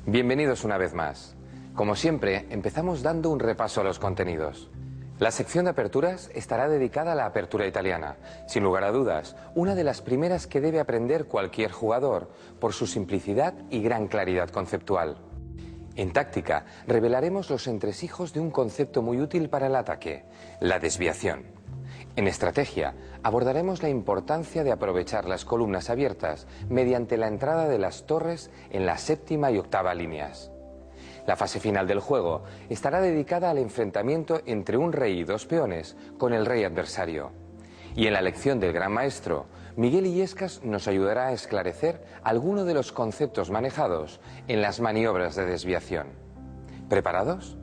Bienvenidos una vez más. Como siempre, empezamos dando un repaso a los contenidos. La sección de aperturas estará dedicada a la apertura italiana. Sin lugar a dudas, una de las primeras que debe aprender cualquier jugador por su simplicidad y gran claridad conceptual. En táctica, revelaremos los entresijos de un concepto muy útil para el ataque, la desviación. En estrategia, abordaremos la importancia de aprovechar las columnas abiertas mediante la entrada de las torres en la séptima y octava líneas. La fase final del juego estará dedicada al enfrentamiento entre un rey y dos peones con el rey adversario. Y en la lección del gran maestro, Miguel Illescas nos ayudará a esclarecer algunos de los conceptos manejados en las maniobras de desviación. ¿Preparados?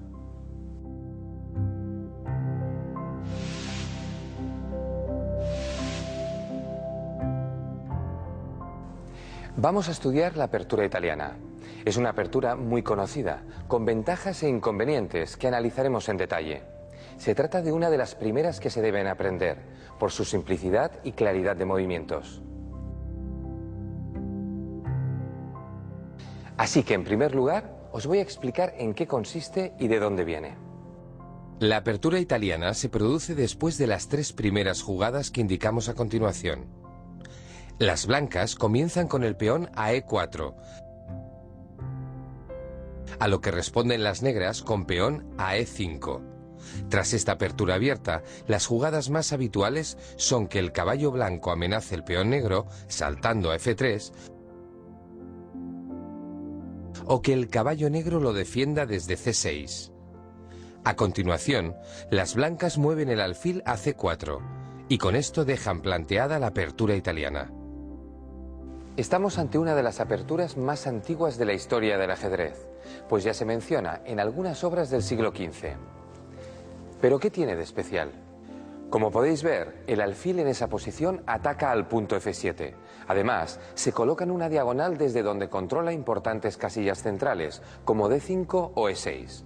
Vamos a estudiar la apertura italiana. Es una apertura muy conocida, con ventajas e inconvenientes que analizaremos en detalle. Se trata de una de las primeras que se deben aprender, por su simplicidad y claridad de movimientos. Así que, en primer lugar, os voy a explicar en qué consiste y de dónde viene. La apertura italiana se produce después de las tres primeras jugadas que indicamos a continuación. Las blancas comienzan con el peón a E4, a lo que responden las negras con peón a E5. Tras esta apertura abierta, las jugadas más habituales son que el caballo blanco amenace el peón negro saltando a F3 o que el caballo negro lo defienda desde C6. A continuación, las blancas mueven el alfil a C4 y con esto dejan planteada la apertura italiana. Estamos ante una de las aperturas más antiguas de la historia del ajedrez, pues ya se menciona en algunas obras del siglo XV. ¿Pero qué tiene de especial? Como podéis ver, el alfil en esa posición ataca al punto F7. Además, se coloca en una diagonal desde donde controla importantes casillas centrales, como D5 o E6.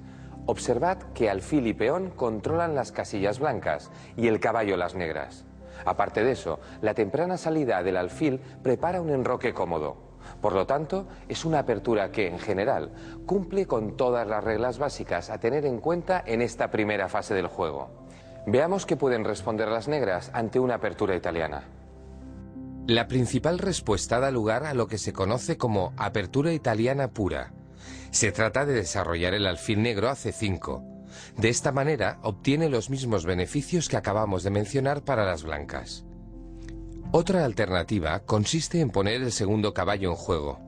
Observad que alfil y peón controlan las casillas blancas y el caballo las negras. Aparte de eso, la temprana salida del alfil prepara un enroque cómodo. Por lo tanto, es una apertura que, en general, cumple con todas las reglas básicas a tener en cuenta en esta primera fase del juego. Veamos qué pueden responder las negras ante una apertura italiana. La principal respuesta da lugar a lo que se conoce como apertura italiana pura. Se trata de desarrollar el alfil negro a C5. De esta manera obtiene los mismos beneficios que acabamos de mencionar para las blancas. Otra alternativa consiste en poner el segundo caballo en juego.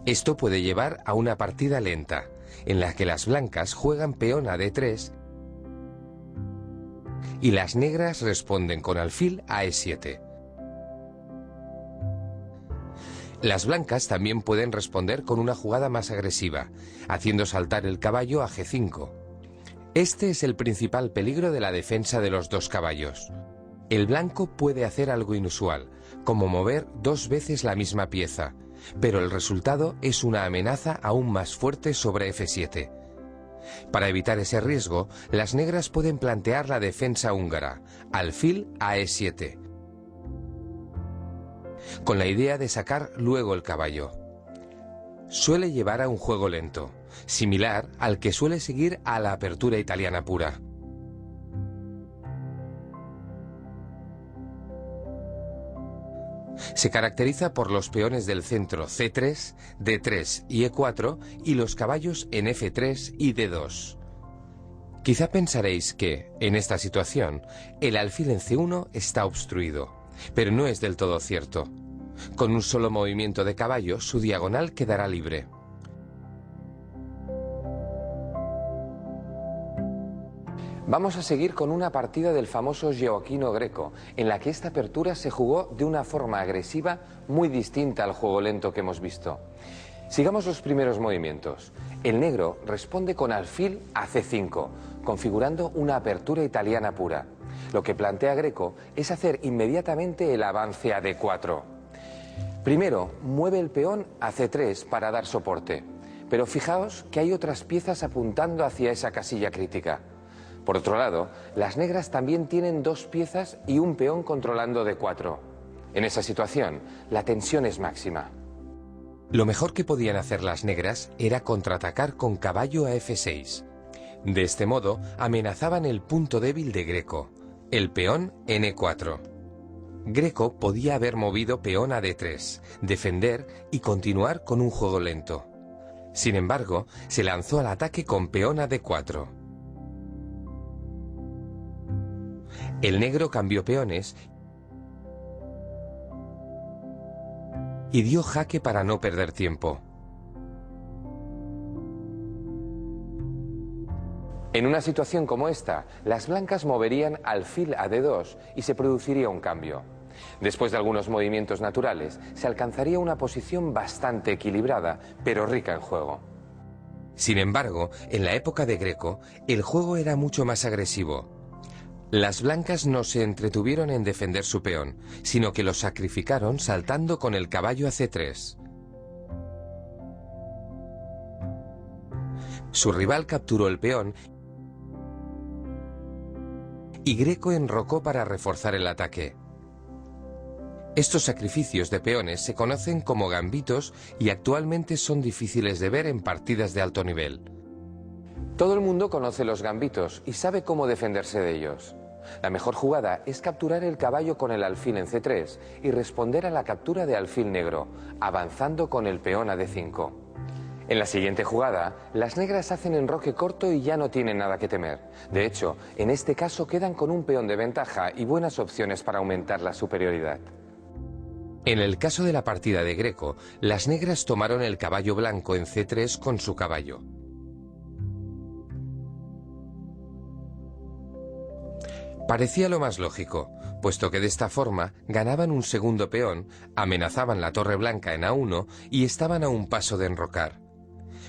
Esto puede llevar a una partida lenta, en la que las blancas juegan peón a D3 y las negras responden con alfil a E7. Las blancas también pueden responder con una jugada más agresiva, haciendo saltar el caballo a G5. Este es el principal peligro de la defensa de los dos caballos. El blanco puede hacer algo inusual, como mover dos veces la misma pieza, pero el resultado es una amenaza aún más fuerte sobre F7. Para evitar ese riesgo, las negras pueden plantear la defensa húngara, alfil a E7, con la idea de sacar luego el caballo. Suele llevar a un juego lento, similar al que suele seguir a la apertura italiana pura. Se caracteriza por los peones del centro C3, D3 y E4 y los caballos en F3 y D2. Quizá pensaréis que, en esta situación, el alfil en C1 está obstruido, pero no es del todo cierto. Con un solo movimiento de caballo, su diagonal quedará libre. Vamos a seguir con una partida del famoso Gioacchino Greco, en la que esta apertura se jugó de una forma agresiva muy distinta al juego lento que hemos visto. Sigamos los primeros movimientos. El negro responde con alfil a C5, configurando una apertura italiana pura. Lo que plantea Greco es hacer inmediatamente el avance a D4. Primero, mueve el peón a C3 para dar soporte, pero fijaos que hay otras piezas apuntando hacia esa casilla crítica. Por otro lado, las negras también tienen dos piezas y un peón controlando D4. En esa situación, la tensión es máxima. Lo mejor que podían hacer las negras era contraatacar con caballo a F6. De este modo amenazaban el punto débil de Greco, el peón N4. Greco podía haber movido peón a D3, defender y continuar con un juego lento. Sin embargo, se lanzó al ataque con peón a D4. El negro cambió peones y dio jaque para no perder tiempo. En una situación como esta, las blancas moverían alfil a D2 y se produciría un cambio. Después de algunos movimientos naturales, se alcanzaría una posición bastante equilibrada, pero rica en juego. Sin embargo, en la época de Greco, el juego era mucho más agresivo. Las blancas no se entretuvieron en defender su peón, sino que lo sacrificaron saltando con el caballo a C3. Su rival capturó el peón y Greco enrocó para reforzar el ataque. Estos sacrificios de peones se conocen como gambitos y actualmente son difíciles de ver en partidas de alto nivel. Todo el mundo conoce los gambitos y sabe cómo defenderse de ellos. La mejor jugada es capturar el caballo con el alfil en C3 y responder a la captura de alfil negro, avanzando con el peón a D5. En la siguiente jugada, las negras hacen enroque corto y ya no tienen nada que temer. De hecho, en este caso quedan con un peón de ventaja y buenas opciones para aumentar la superioridad. En el caso de la partida de Greco, las negras tomaron el caballo blanco en C3 con su caballo. Parecía lo más lógico, puesto que de esta forma ganaban un segundo peón, amenazaban la torre blanca en A1 y estaban a un paso de enrocar.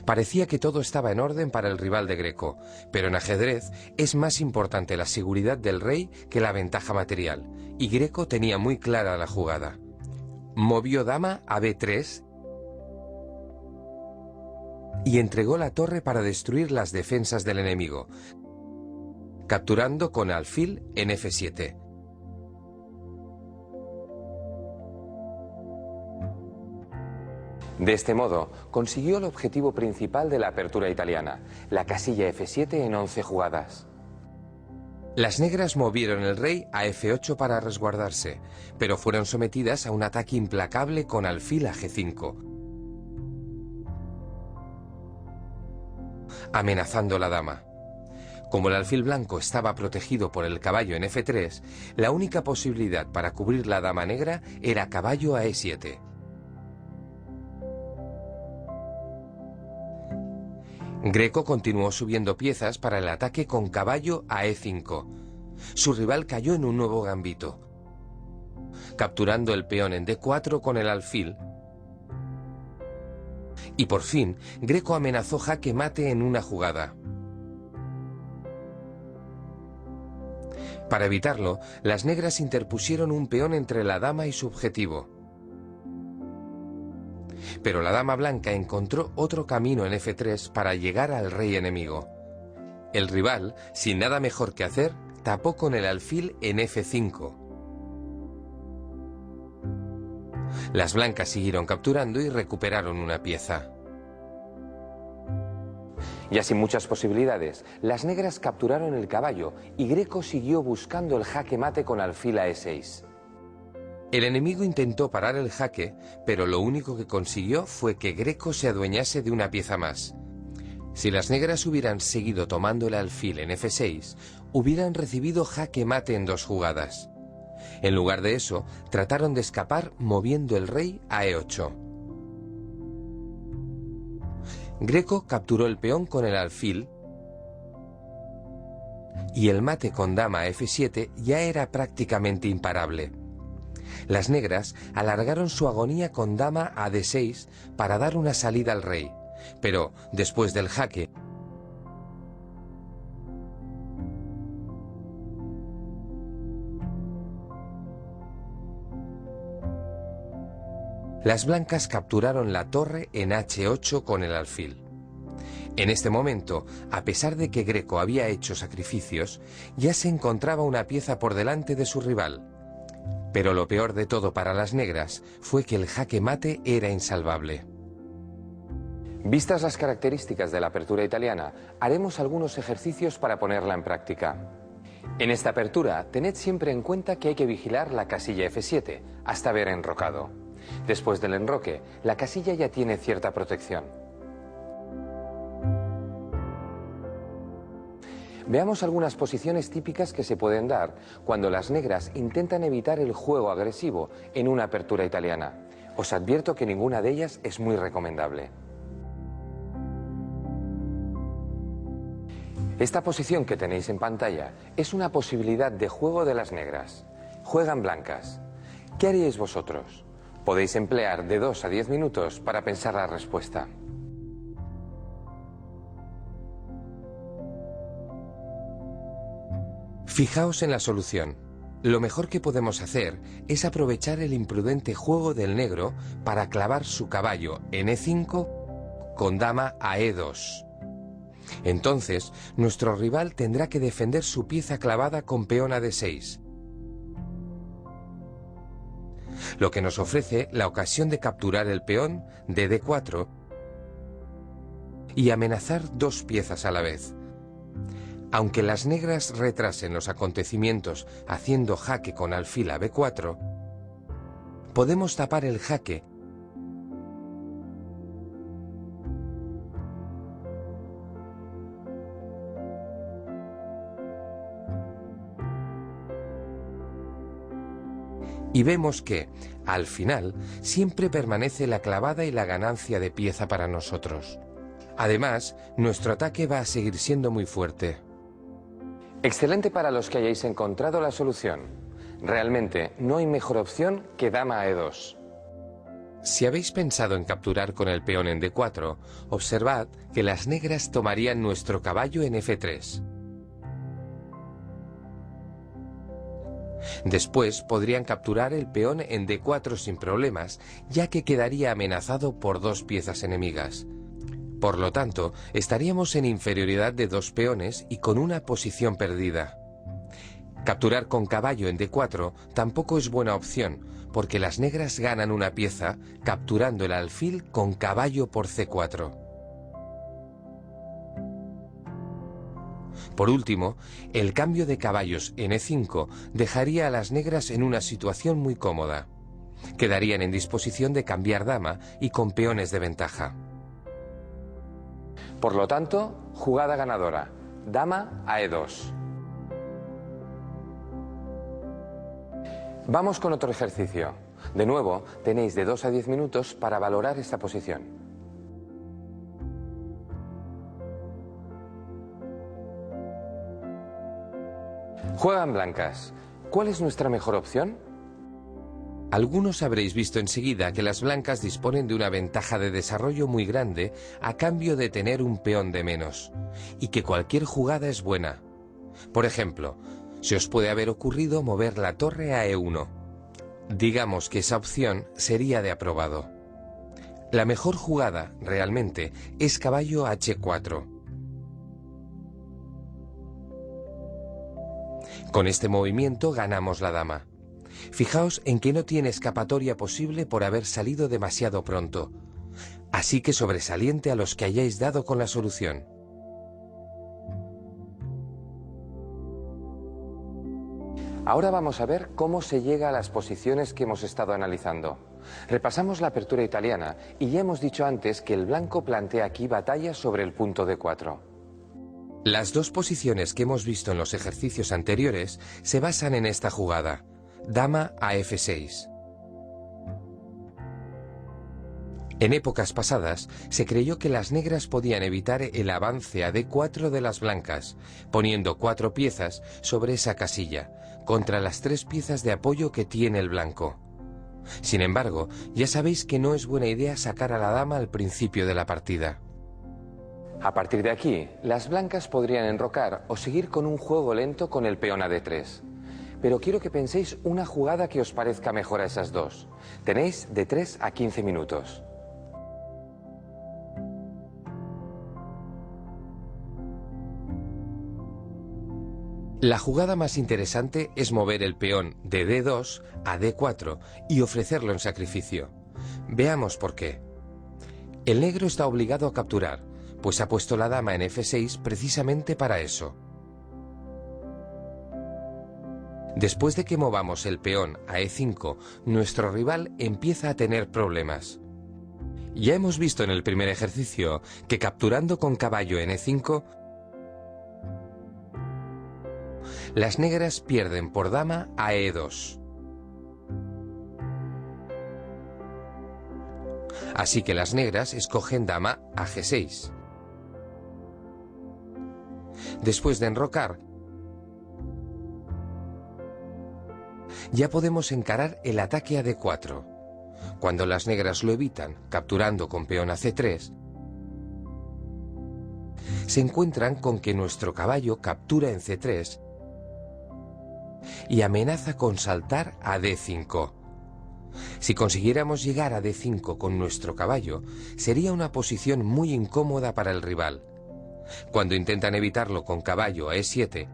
Parecía que todo estaba en orden para el rival de Greco, pero en ajedrez es más importante la seguridad del rey que la ventaja material, y Greco tenía muy clara la jugada. Movió dama a B3 y entregó la torre para destruir las defensas del enemigo, capturando con alfil en F7. De este modo, consiguió el objetivo principal de la apertura italiana, la casilla F7 en 11 jugadas. Las negras movieron el rey a F8 para resguardarse, pero fueron sometidas a un ataque implacable con alfil a G5, amenazando la dama. Como el alfil blanco estaba protegido por el caballo en F3, la única posibilidad para cubrir la dama negra era caballo a E7. Greco continuó subiendo piezas para el ataque con caballo a E5. Su rival cayó en un nuevo gambito, capturando el peón en D4 con el alfil. Y por fin, Greco amenazó jaque mate en una jugada. Para evitarlo, las negras interpusieron un peón entre la dama y su objetivo. Pero la dama blanca encontró otro camino en F3 para llegar al rey enemigo. El rival, sin nada mejor que hacer, tapó con el alfil en F5. Las blancas siguieron capturando y recuperaron una pieza. Ya sin muchas posibilidades, las negras capturaron el caballo y Greco siguió buscando el jaque mate con alfil a E6. El enemigo intentó parar el jaque, pero lo único que consiguió fue que Greco se adueñase de una pieza más. Si las negras hubieran seguido tomando el alfil en F6, hubieran recibido jaque mate en 2 jugadas. En lugar de eso, trataron de escapar moviendo el rey a E8. Greco capturó el peón con el alfil y el mate con dama a F7 ya era prácticamente imparable. Las negras alargaron su agonía con dama a D6 para dar una salida al rey, pero después del jaque, las blancas capturaron la torre en H8 con el alfil. En este momento, a pesar de que Greco había hecho sacrificios, ya se encontraba una pieza por delante de su rival. Pero lo peor de todo para las negras fue que el jaque mate era insalvable. Vistas las características de la apertura italiana, haremos algunos ejercicios para ponerla en práctica. En esta apertura, tened siempre en cuenta que hay que vigilar la casilla F7 hasta haber enrocado. Después del enroque, la casilla ya tiene cierta protección. Veamos algunas posiciones típicas que se pueden dar cuando las negras intentan evitar el juego agresivo en una apertura italiana. Os advierto que ninguna de ellas es muy recomendable. Esta posición que tenéis en pantalla es una posibilidad de juego de las negras. Juegan blancas. ¿Qué haríais vosotros? Podéis emplear de 2 a 10 minutos para pensar la respuesta. Fijaos en la solución. Lo mejor que podemos hacer es aprovechar el imprudente juego del negro para clavar su caballo en E5 con dama a E2. Entonces, nuestro rival tendrá que defender su pieza clavada con peón a D6, lo que nos ofrece la ocasión de capturar el peón de D4 y amenazar dos piezas a la vez. Aunque las negras retrasen los acontecimientos haciendo jaque con alfil a B4, podemos tapar el jaque y vemos que, al final, siempre permanece la clavada y la ganancia de pieza para nosotros. Además, nuestro ataque va a seguir siendo muy fuerte. Excelente para los que hayáis encontrado la solución. Realmente no hay mejor opción que dama a E2. Si habéis pensado en capturar con el peón en D4, observad que las negras tomarían nuestro caballo en F3. Después podrían capturar el peón en D4 sin problemas, ya que quedaría amenazado por dos piezas enemigas. Por lo tanto, estaríamos en inferioridad de dos peones y con una posición perdida. Capturar con caballo en D4 tampoco es buena opción, porque las negras ganan una pieza capturando el alfil con caballo por C4. Por último, el cambio de caballos en E5 dejaría a las negras en una situación muy cómoda. Quedarían en disposición de cambiar dama y con peones de ventaja. Por lo tanto, jugada ganadora, dama a E2. Vamos con otro ejercicio. De nuevo, tenéis de 2 a 10 minutos para valorar esta posición. Juegan blancas. ¿Cuál es nuestra mejor opción? Algunos habréis visto enseguida que las blancas disponen de una ventaja de desarrollo muy grande a cambio de tener un peón de menos, y que cualquier jugada es buena. Por ejemplo, se os puede haber ocurrido mover la torre a E1. Digamos que esa opción sería de aprobado. La mejor jugada, realmente, es caballo H4. Con este movimiento ganamos la dama. Fijaos en que no tiene escapatoria posible por haber salido demasiado pronto. Así que sobresaliente a los que hayáis dado con la solución. Ahora vamos a ver cómo se llega a las posiciones que hemos estado analizando. Repasamos la apertura italiana y ya hemos dicho antes que el blanco plantea aquí batalla sobre el punto D4. Las dos posiciones que hemos visto en los ejercicios anteriores se basan en esta jugada, dama a F6. En épocas pasadas se creyó que las negras podían evitar el avance a D4 de las blancas, poniendo 4 piezas sobre esa casilla, contra las 3 piezas de apoyo que tiene el blanco. Sin embargo, ya sabéis que no es buena idea sacar a la dama al principio de la partida. A partir de aquí, las blancas podrían enrocar o seguir con un juego lento con el peón a D3. Pero quiero que penséis una jugada que os parezca mejor a esas dos. Tenéis de 3 a 15 minutos. La jugada más interesante es mover el peón de D2 a D4 y ofrecerlo en sacrificio. Veamos por qué. El negro está obligado a capturar, pues ha puesto la dama en F6 precisamente para eso. Después de que movamos el peón a E5, nuestro rival empieza a tener problemas. Ya hemos visto en el primer ejercicio que capturando con caballo en E5, las negras pierden por dama a E2. Así que las negras escogen dama a G6. Después de enrocar, ya podemos encarar el ataque a D4. Cuando las negras lo evitan, capturando con peón a C3, se encuentran con que nuestro caballo captura en C3 y amenaza con saltar a D5. Si consiguiéramos llegar a D5 con nuestro caballo, sería una posición muy incómoda para el rival. Cuando intentan evitarlo con caballo a E7,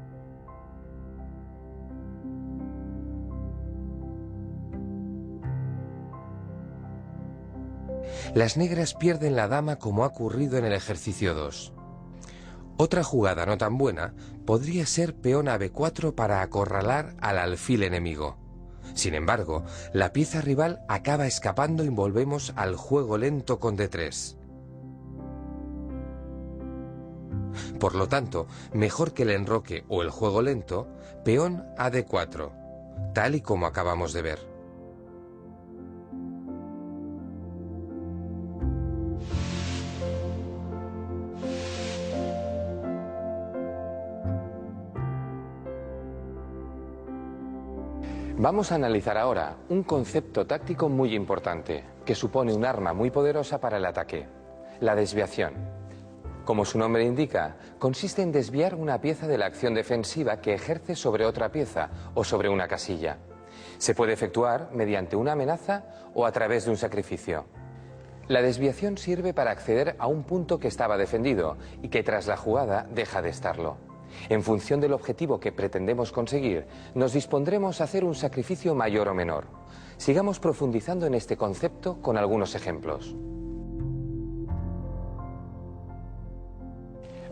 las negras pierden la dama como ha ocurrido en el ejercicio 2. Otra jugada no tan buena podría ser peón a B4 para acorralar al alfil enemigo. Sin embargo, la pieza rival acaba escapando y volvemos al juego lento con D3. Por lo tanto, mejor que el enroque o el juego lento, peón a D4, tal y como acabamos de ver. Vamos a analizar ahora un concepto táctico muy importante, que supone un arma muy poderosa para el ataque: la desviación. Como su nombre indica, consiste en desviar una pieza de la acción defensiva que ejerce sobre otra pieza o sobre una casilla. Se puede efectuar mediante una amenaza o a través de un sacrificio. La desviación sirve para acceder a un punto que estaba defendido y que tras la jugada deja de estarlo. En función del objetivo que pretendemos conseguir, nos dispondremos a hacer un sacrificio mayor o menor. Sigamos profundizando en este concepto con algunos ejemplos.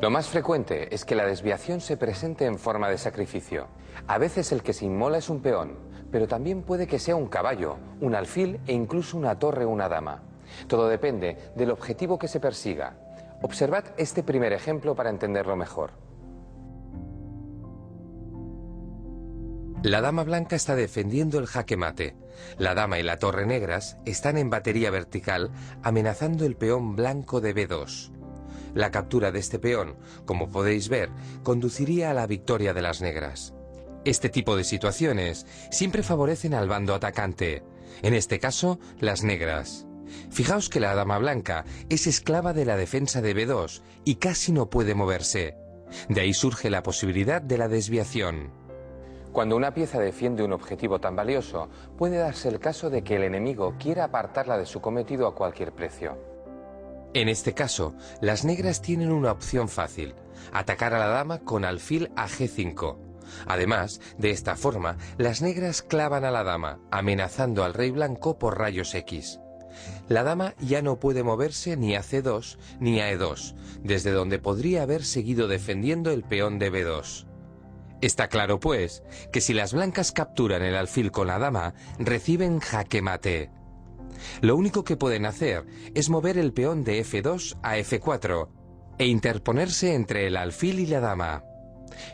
Lo más frecuente es que la desviación se presente en forma de sacrificio. A veces el que se inmola es un peón, pero también puede que sea un caballo, un alfil e incluso una torre o una dama. Todo depende del objetivo que se persiga. Observad este primer ejemplo para entenderlo mejor. La dama blanca está defendiendo el jaque mate. La dama y la torre negras están en batería vertical, amenazando el peón blanco de B2. La captura de este peón, como podéis ver, conduciría a la victoria de las negras. Este tipo de situaciones siempre favorecen al bando atacante, en este caso, las negras. Fijaos que la dama blanca es esclava de la defensa de B2 y casi no puede moverse. De ahí surge la posibilidad de la desviación. Cuando una pieza defiende un objetivo tan valioso, puede darse el caso de que el enemigo quiera apartarla de su cometido a cualquier precio. En este caso, las negras tienen una opción fácil: atacar a la dama con alfil a G5. Además, de esta forma, las negras clavan a la dama, amenazando al rey blanco por rayos X. La dama ya no puede moverse ni a C2 ni a E2, desde donde podría haber seguido defendiendo el peón de B2. Está claro, pues, que si las blancas capturan el alfil con la dama, reciben jaque mate. Lo único que pueden hacer es mover el peón de F2 a F4 e interponerse entre el alfil y la dama.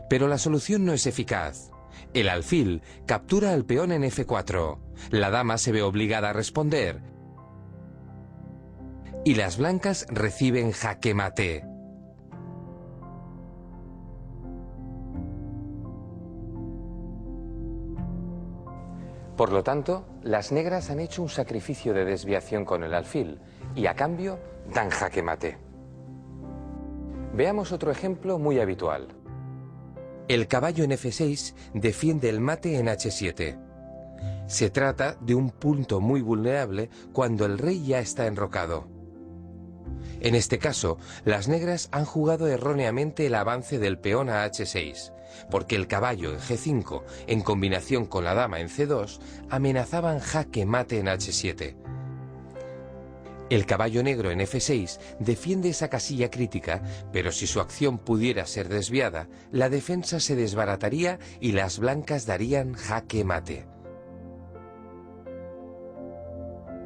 Pero la solución no es eficaz. El alfil captura al peón en F4, la dama se ve obligada a responder y las blancas reciben jaque mate. Por lo tanto, las negras han hecho un sacrificio de desviación con el alfil y a cambio dan jaque mate. Veamos otro ejemplo muy habitual. El caballo en F6 defiende el mate en H7. Se trata de un punto muy vulnerable cuando el rey ya está enrocado. En este caso, las negras han jugado erróneamente el avance del peón a H6, porque el caballo en G5, en combinación con la dama en C2, amenazaban jaque mate en H7. El caballo negro en F6 defiende esa casilla crítica, pero si su acción pudiera ser desviada, la defensa se desbarataría y las blancas darían jaque mate.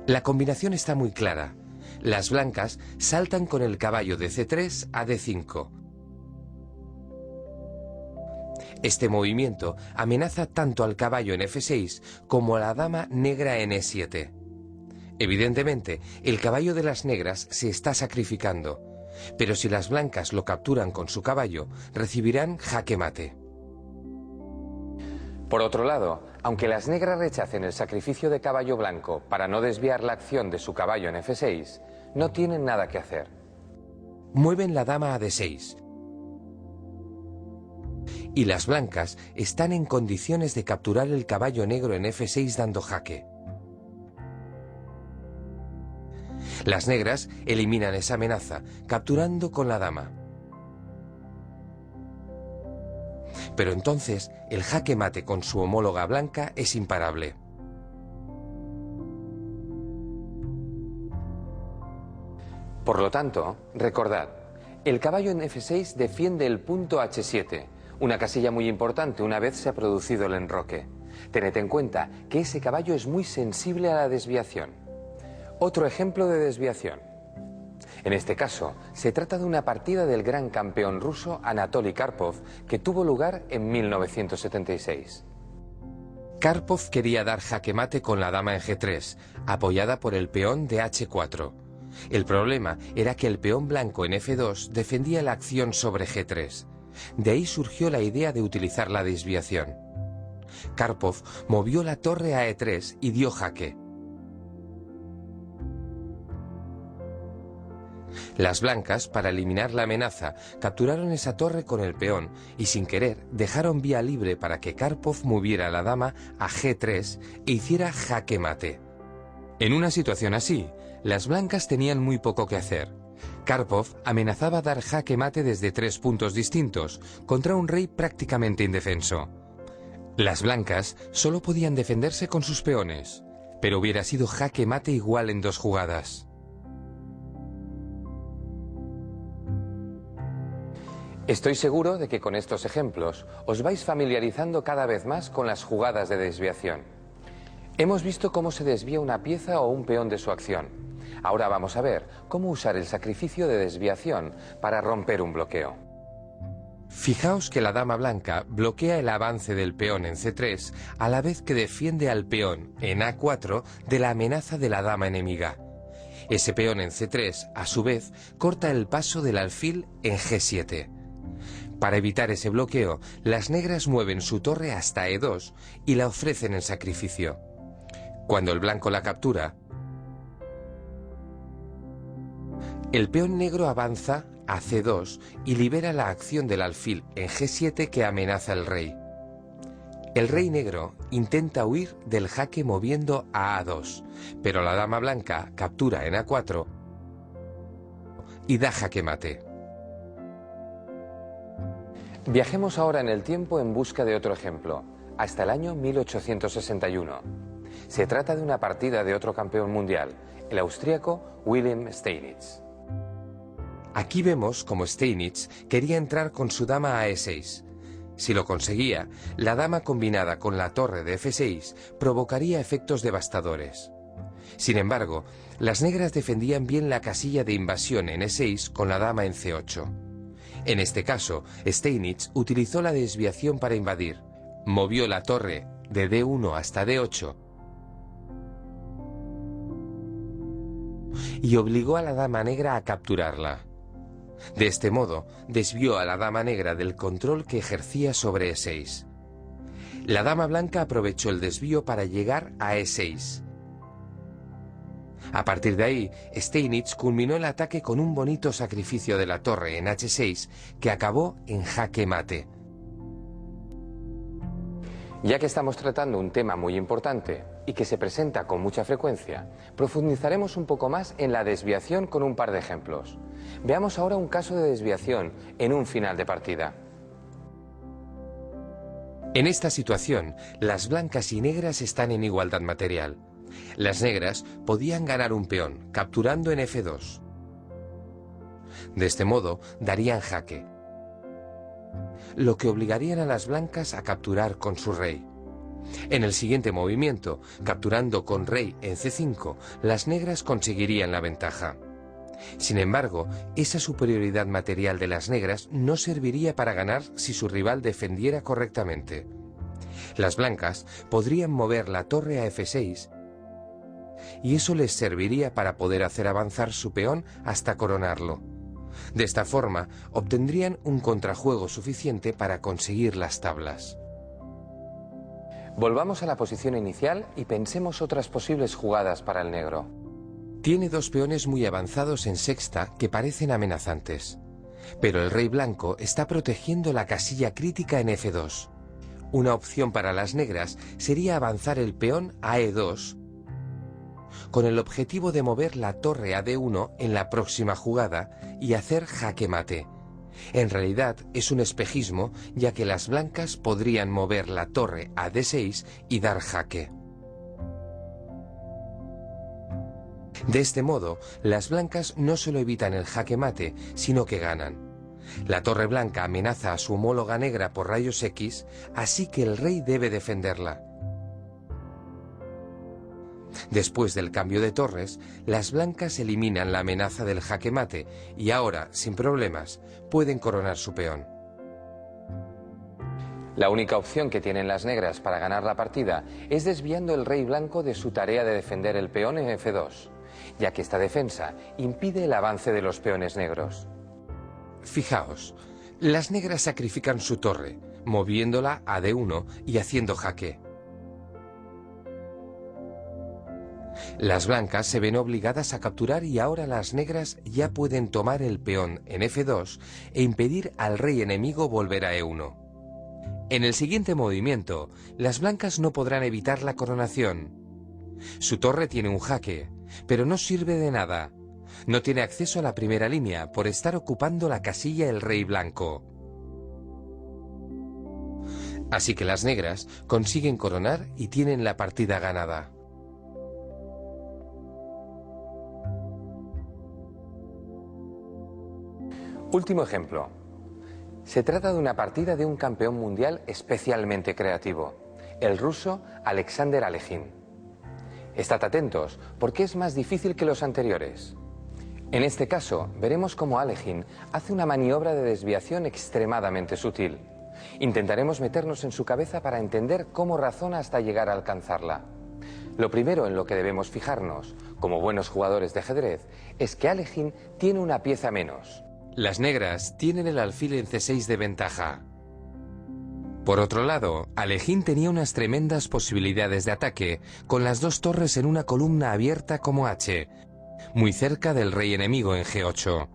La combinación está muy clara. Las blancas saltan con el caballo de C3 a D5. Este movimiento amenaza tanto al caballo en F6 como a la dama negra en E7. Evidentemente, el caballo de las negras se está sacrificando, pero si las blancas lo capturan con su caballo, recibirán jaque mate. Por otro lado, aunque las negras rechacen el sacrificio de caballo blanco para no desviar la acción de su caballo en F6, no tienen nada que hacer. Mueven la dama a D6. Y las blancas están en condiciones de capturar el caballo negro en F6 dando jaque. Las negras eliminan esa amenaza, capturando con la dama. Pero entonces, el jaque mate con su homóloga blanca es imparable. Por lo tanto, recordad, el caballo en F6 defiende el punto H7, una casilla muy importante una vez se ha producido el enroque. Tened en cuenta que ese caballo es muy sensible a la desviación. Otro ejemplo de desviación. En este caso, se trata de una partida del gran campeón ruso Anatoly Karpov que tuvo lugar en 1976. Karpov quería dar jaque mate con la dama en G3, apoyada por el peón de H4. El problema era que el peón blanco en F2 defendía la acción sobre G3. De ahí surgió la idea de utilizar la desviación. Karpov movió la torre a E3 y dio jaque. Las blancas, para eliminar la amenaza, capturaron esa torre con el peón y sin querer dejaron vía libre para que Karpov moviera la dama a G3 e hiciera jaque mate. En una situación así, las blancas tenían muy poco que hacer. Karpov amenazaba dar jaque mate desde 3 puntos distintos contra un rey prácticamente indefenso. Las blancas solo podían defenderse con sus peones, pero hubiera sido jaque mate igual en 2 jugadas. Estoy seguro de que con estos ejemplos os vais familiarizando cada vez más con las jugadas de desviación. Hemos visto cómo se desvía una pieza o un peón de su acción. Ahora vamos a ver cómo usar el sacrificio de desviación para romper un bloqueo. Fijaos que la dama blanca bloquea el avance del peón en C3 a la vez que defiende al peón en A4 de la amenaza de la dama enemiga. Ese peón en C3, a su vez, corta el paso del alfil en G7. Para evitar ese bloqueo, las negras mueven su torre hasta E2 y la ofrecen en sacrificio. Cuando el blanco la captura, el peón negro avanza a C2 y libera la acción del alfil en G7 que amenaza al rey. El rey negro intenta huir del jaque moviendo a A2, pero la dama blanca captura en A4 y da jaque mate. Viajemos ahora en el tiempo en busca de otro ejemplo, hasta el año 1861. Se trata de una partida de otro campeón mundial, el austríaco Wilhelm Steinitz. Aquí vemos cómo Steinitz quería entrar con su dama a E6. Si lo conseguía, la dama combinada con la torre de F6 provocaría efectos devastadores. Sin embargo, las negras defendían bien la casilla de invasión en E6 con la dama en C8. En este caso, Steinitz utilizó la desviación para invadir. Movió la torre de D1 hasta D8 y obligó a la dama negra a capturarla. De este modo, desvió a la dama negra del control que ejercía sobre E6. La dama blanca aprovechó el desvío para llegar a E6. A partir de ahí, Steinitz culminó el ataque con un bonito sacrificio de la torre en H6 que acabó en jaque mate. Ya que estamos tratando un tema muy importante y que se presenta con mucha frecuencia, profundizaremos un poco más en la desviación con un par de ejemplos. Veamos ahora un caso de desviación en un final de partida. En esta situación, las blancas y negras están en igualdad material. Las negras podían ganar un peón, capturando en F2. De este modo, darían jaque, lo que obligarían a las blancas a capturar con su rey. En el siguiente movimiento, capturando con rey en C5, las negras conseguirían la ventaja. Sin embargo, esa superioridad material de las negras no serviría para ganar si su rival defendiera correctamente. Las blancas podrían mover la torre a F6 y eso les serviría para poder hacer avanzar su peón hasta coronarlo. De esta forma, obtendrían un contrajuego suficiente para conseguir las tablas. Volvamos a la posición inicial y pensemos otras posibles jugadas para el negro. Tiene dos peones muy avanzados en sexta que parecen amenazantes, pero el rey blanco está protegiendo la casilla crítica en F2. Una opción para las negras sería avanzar el peón a E2 con el objetivo de mover la torre a D1 en la próxima jugada y hacer jaque mate. En realidad es un espejismo, ya que las blancas podrían mover la torre a D6 y dar jaque. De este modo, las blancas no solo evitan el jaque mate, sino que ganan. La torre blanca amenaza a su homóloga negra por rayos X, así que el rey debe defenderla. Después del cambio de torres, las blancas eliminan la amenaza del jaque mate y ahora, sin problemas, pueden coronar su peón. La única opción que tienen las negras para ganar la partida es desviando el rey blanco de su tarea de defender el peón en F2, ya que esta defensa impide el avance de los peones negros. Fijaos, las negras sacrifican su torre, moviéndola a D1 y haciendo jaque. Las blancas se ven obligadas a capturar y ahora las negras ya pueden tomar el peón en F2 e impedir al rey enemigo volver a E1. En el siguiente movimiento, las blancas no podrán evitar la coronación. Su torre tiene un jaque, pero no sirve de nada. No tiene acceso a la primera línea por estar ocupando la casilla el rey blanco. Así que las negras consiguen coronar y tienen la partida ganada. Último ejemplo. Se trata de una partida de un campeón mundial especialmente creativo, el ruso Alexander Alekhine. Estad atentos, porque es más difícil que los anteriores. En este caso, veremos cómo Alekhine hace una maniobra de desviación extremadamente sutil. Intentaremos meternos en su cabeza para entender cómo razona hasta llegar a alcanzarla. Lo primero en lo que debemos fijarnos, como buenos jugadores de ajedrez, es que Alekhine tiene una pieza menos. Las negras tienen el alfil en C6 de ventaja. Por otro lado, Alekhine tenía unas tremendas posibilidades de ataque, con las dos torres en una columna abierta como H, muy cerca del rey enemigo en G8.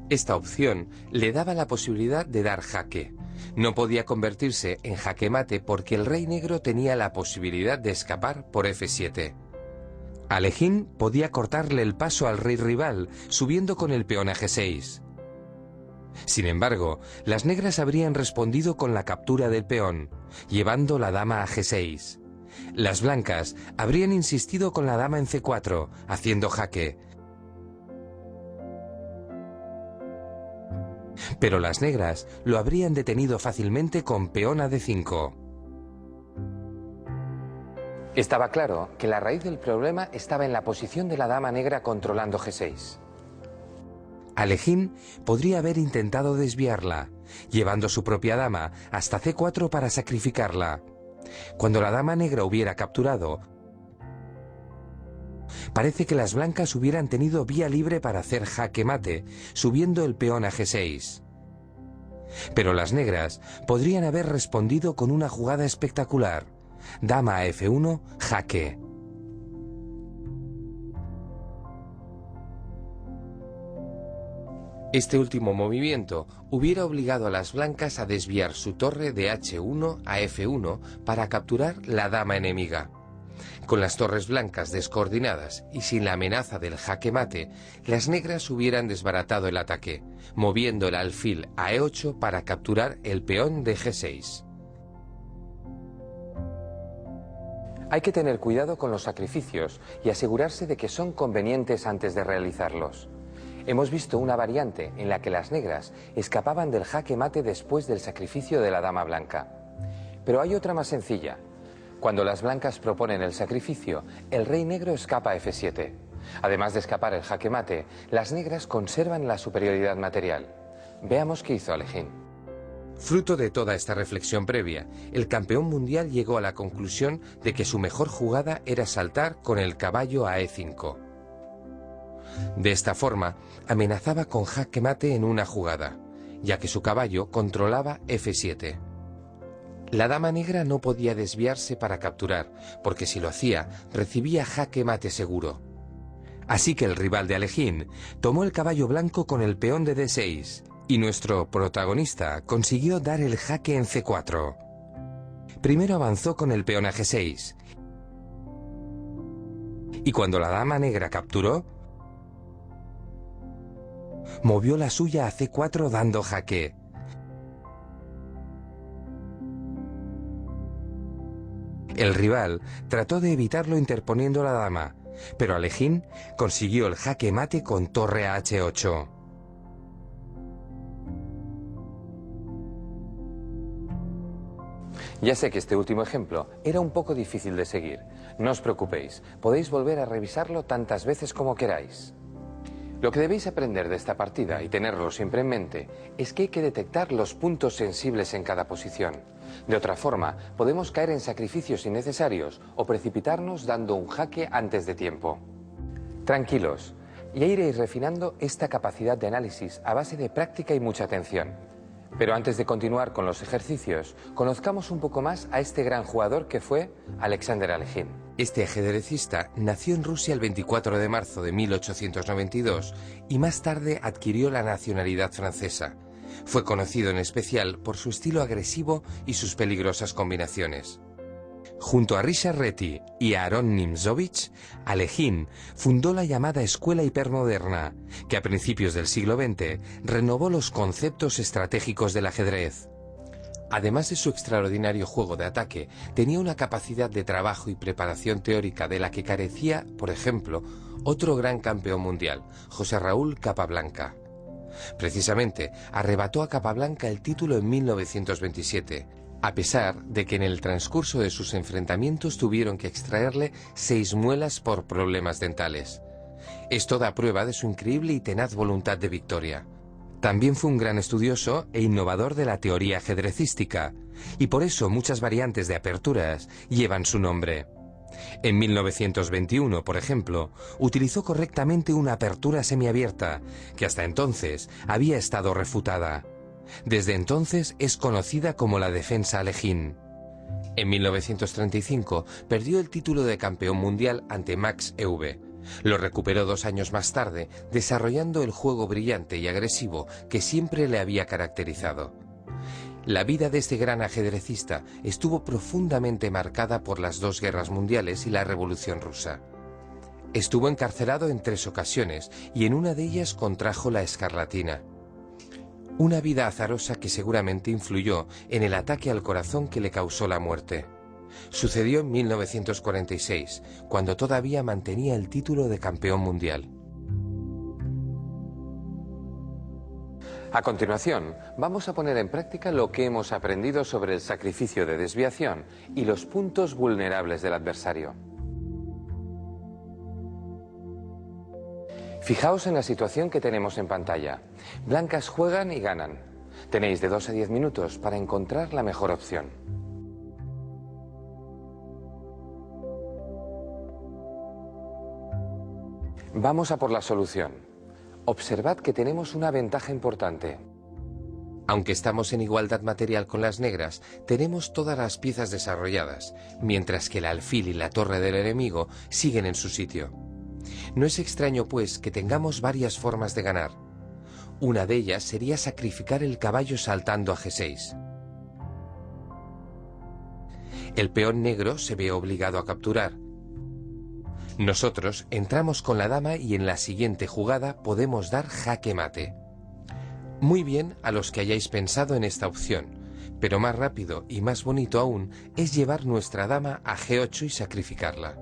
Esta opción le daba la posibilidad de dar jaque. No podía convertirse en jaque mate porque el rey negro tenía la posibilidad de escapar por F7. Alekhine podía cortarle el paso al rey rival, subiendo con el peón a G6. Sin embargo, las negras habrían respondido con la captura del peón, llevando la dama a G6. Las blancas habrían insistido con la dama en C4, haciendo jaque. Pero las negras lo habrían detenido fácilmente con peón a D5. Estaba claro que la raíz del problema estaba en la posición de la dama negra controlando G6. Alekhine podría haber intentado desviarla, llevando su propia dama hasta C4 para sacrificarla. Cuando la dama negra hubiera capturado, parece que las blancas hubieran tenido vía libre para hacer jaque mate, subiendo el peón a G6. Pero las negras podrían haber respondido con una jugada espectacular. Dama a F1, jaque. Este último movimiento hubiera obligado a las blancas a desviar su torre de H1 a F1 para capturar la dama enemiga. Con las torres blancas descoordinadas y sin la amenaza del jaque mate, las negras hubieran desbaratado el ataque, moviendo el alfil a E8 para capturar el peón de G6. Hay que tener cuidado con los sacrificios y asegurarse de que son convenientes antes de realizarlos. Hemos visto una variante en la que las negras escapaban del jaque mate después del sacrificio de la dama blanca. Pero hay otra más sencilla. Cuando las blancas proponen el sacrificio, el rey negro escapa a F7. Además de escapar el jaque mate, las negras conservan la superioridad material. Veamos qué hizo Alekhine. Fruto de toda esta reflexión previa, el campeón mundial llegó a la conclusión de que su mejor jugada era saltar con el caballo a E5. De esta forma, amenazaba con jaque mate en una jugada, ya que su caballo controlaba F7. La dama negra no podía desviarse para capturar, porque si lo hacía, recibía jaque mate seguro. Así que el rival de Alekhine tomó el caballo blanco con el peón de D6, y nuestro protagonista consiguió dar el jaque en C4. Primero avanzó con el peón a G6, y cuando la dama negra capturó, movió la suya a C4 dando jaque. El rival trató de evitarlo interponiendo la dama, pero Alekhine consiguió el jaque mate con torre a H8. Ya sé que este último ejemplo era un poco difícil de seguir. No os preocupéis, podéis volver a revisarlo tantas veces como queráis. Lo que debéis aprender de esta partida y tenerlo siempre en mente es que hay que detectar los puntos sensibles en cada posición. De otra forma, podemos caer en sacrificios innecesarios o precipitarnos dando un jaque antes de tiempo. Tranquilos, ya iréis refinando esta capacidad de análisis a base de práctica y mucha atención. Pero antes de continuar con los ejercicios, conozcamos un poco más a este gran jugador que fue Alexander Alekhine. Este ajedrecista nació en Rusia el 24 de marzo de 1892 y más tarde adquirió la nacionalidad francesa. Fue conocido en especial por su estilo agresivo y sus peligrosas combinaciones. Junto a Richard Reti y a Aron Nimzowitsch, Alekhine fundó la llamada Escuela Hipermoderna, que a principios del siglo XX renovó los conceptos estratégicos del ajedrez. Además de su extraordinario juego de ataque, tenía una capacidad de trabajo y preparación teórica de la que carecía, por ejemplo, otro gran campeón mundial, José Raúl Capablanca. Precisamente, arrebató a Capablanca el título en 1927, a pesar de que en el transcurso de sus enfrentamientos tuvieron que extraerle 6 muelas por problemas dentales. Esto da prueba de su increíble y tenaz voluntad de victoria. También fue un gran estudioso e innovador de la teoría ajedrecística, y por eso muchas variantes de aperturas llevan su nombre. En 1921, por ejemplo, utilizó correctamente una apertura semiabierta, que hasta entonces había estado refutada. Desde entonces es conocida como la defensa Alekhine. En 1935 perdió el título de campeón mundial ante Max Euwe. Lo recuperó 2 años más tarde, desarrollando el juego brillante y agresivo que siempre le había caracterizado. La vida de este gran ajedrecista estuvo profundamente marcada por las 2 guerras mundiales y la Revolución Rusa. Estuvo encarcelado en 3 ocasiones y en una de ellas contrajo la escarlatina. Una vida azarosa que seguramente influyó en el ataque al corazón que le causó la muerte. Sucedió en 1946, cuando todavía mantenía el título de campeón mundial. A continuación, vamos a poner en práctica lo que hemos aprendido sobre el sacrificio de desviación y los puntos vulnerables del adversario. Fijaos en la situación que tenemos en pantalla. Blancas juegan y ganan. Tenéis de 2 a 10 minutos para encontrar la mejor opción. Vamos a por la solución. Observad que tenemos una ventaja importante. Aunque estamos en igualdad material con las negras, tenemos todas las piezas desarrolladas, mientras que el alfil y la torre del enemigo siguen en su sitio. No es extraño, pues, que tengamos varias formas de ganar. Una de ellas sería sacrificar el caballo saltando a G6. El peón negro se ve obligado a capturar. Nosotros entramos con la dama y en la siguiente jugada podemos dar jaque mate. Muy bien a los que hayáis pensado en esta opción, Pero más rápido y más bonito aún es llevar nuestra dama a G8 y sacrificarla.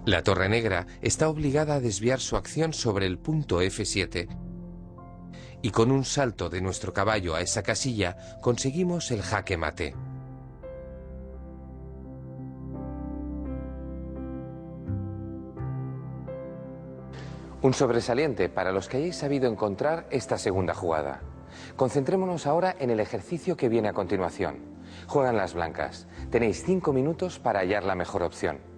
La torre negra está obligada a desviar su acción sobre el punto F7 y con un salto de nuestro caballo a esa casilla conseguimos el jaque mate. Un sobresaliente para los que hayáis sabido encontrar esta segunda jugada. Concentrémonos ahora en el ejercicio que viene a continuación. Juegan las blancas. Tenéis 5 minutos para hallar la mejor opción.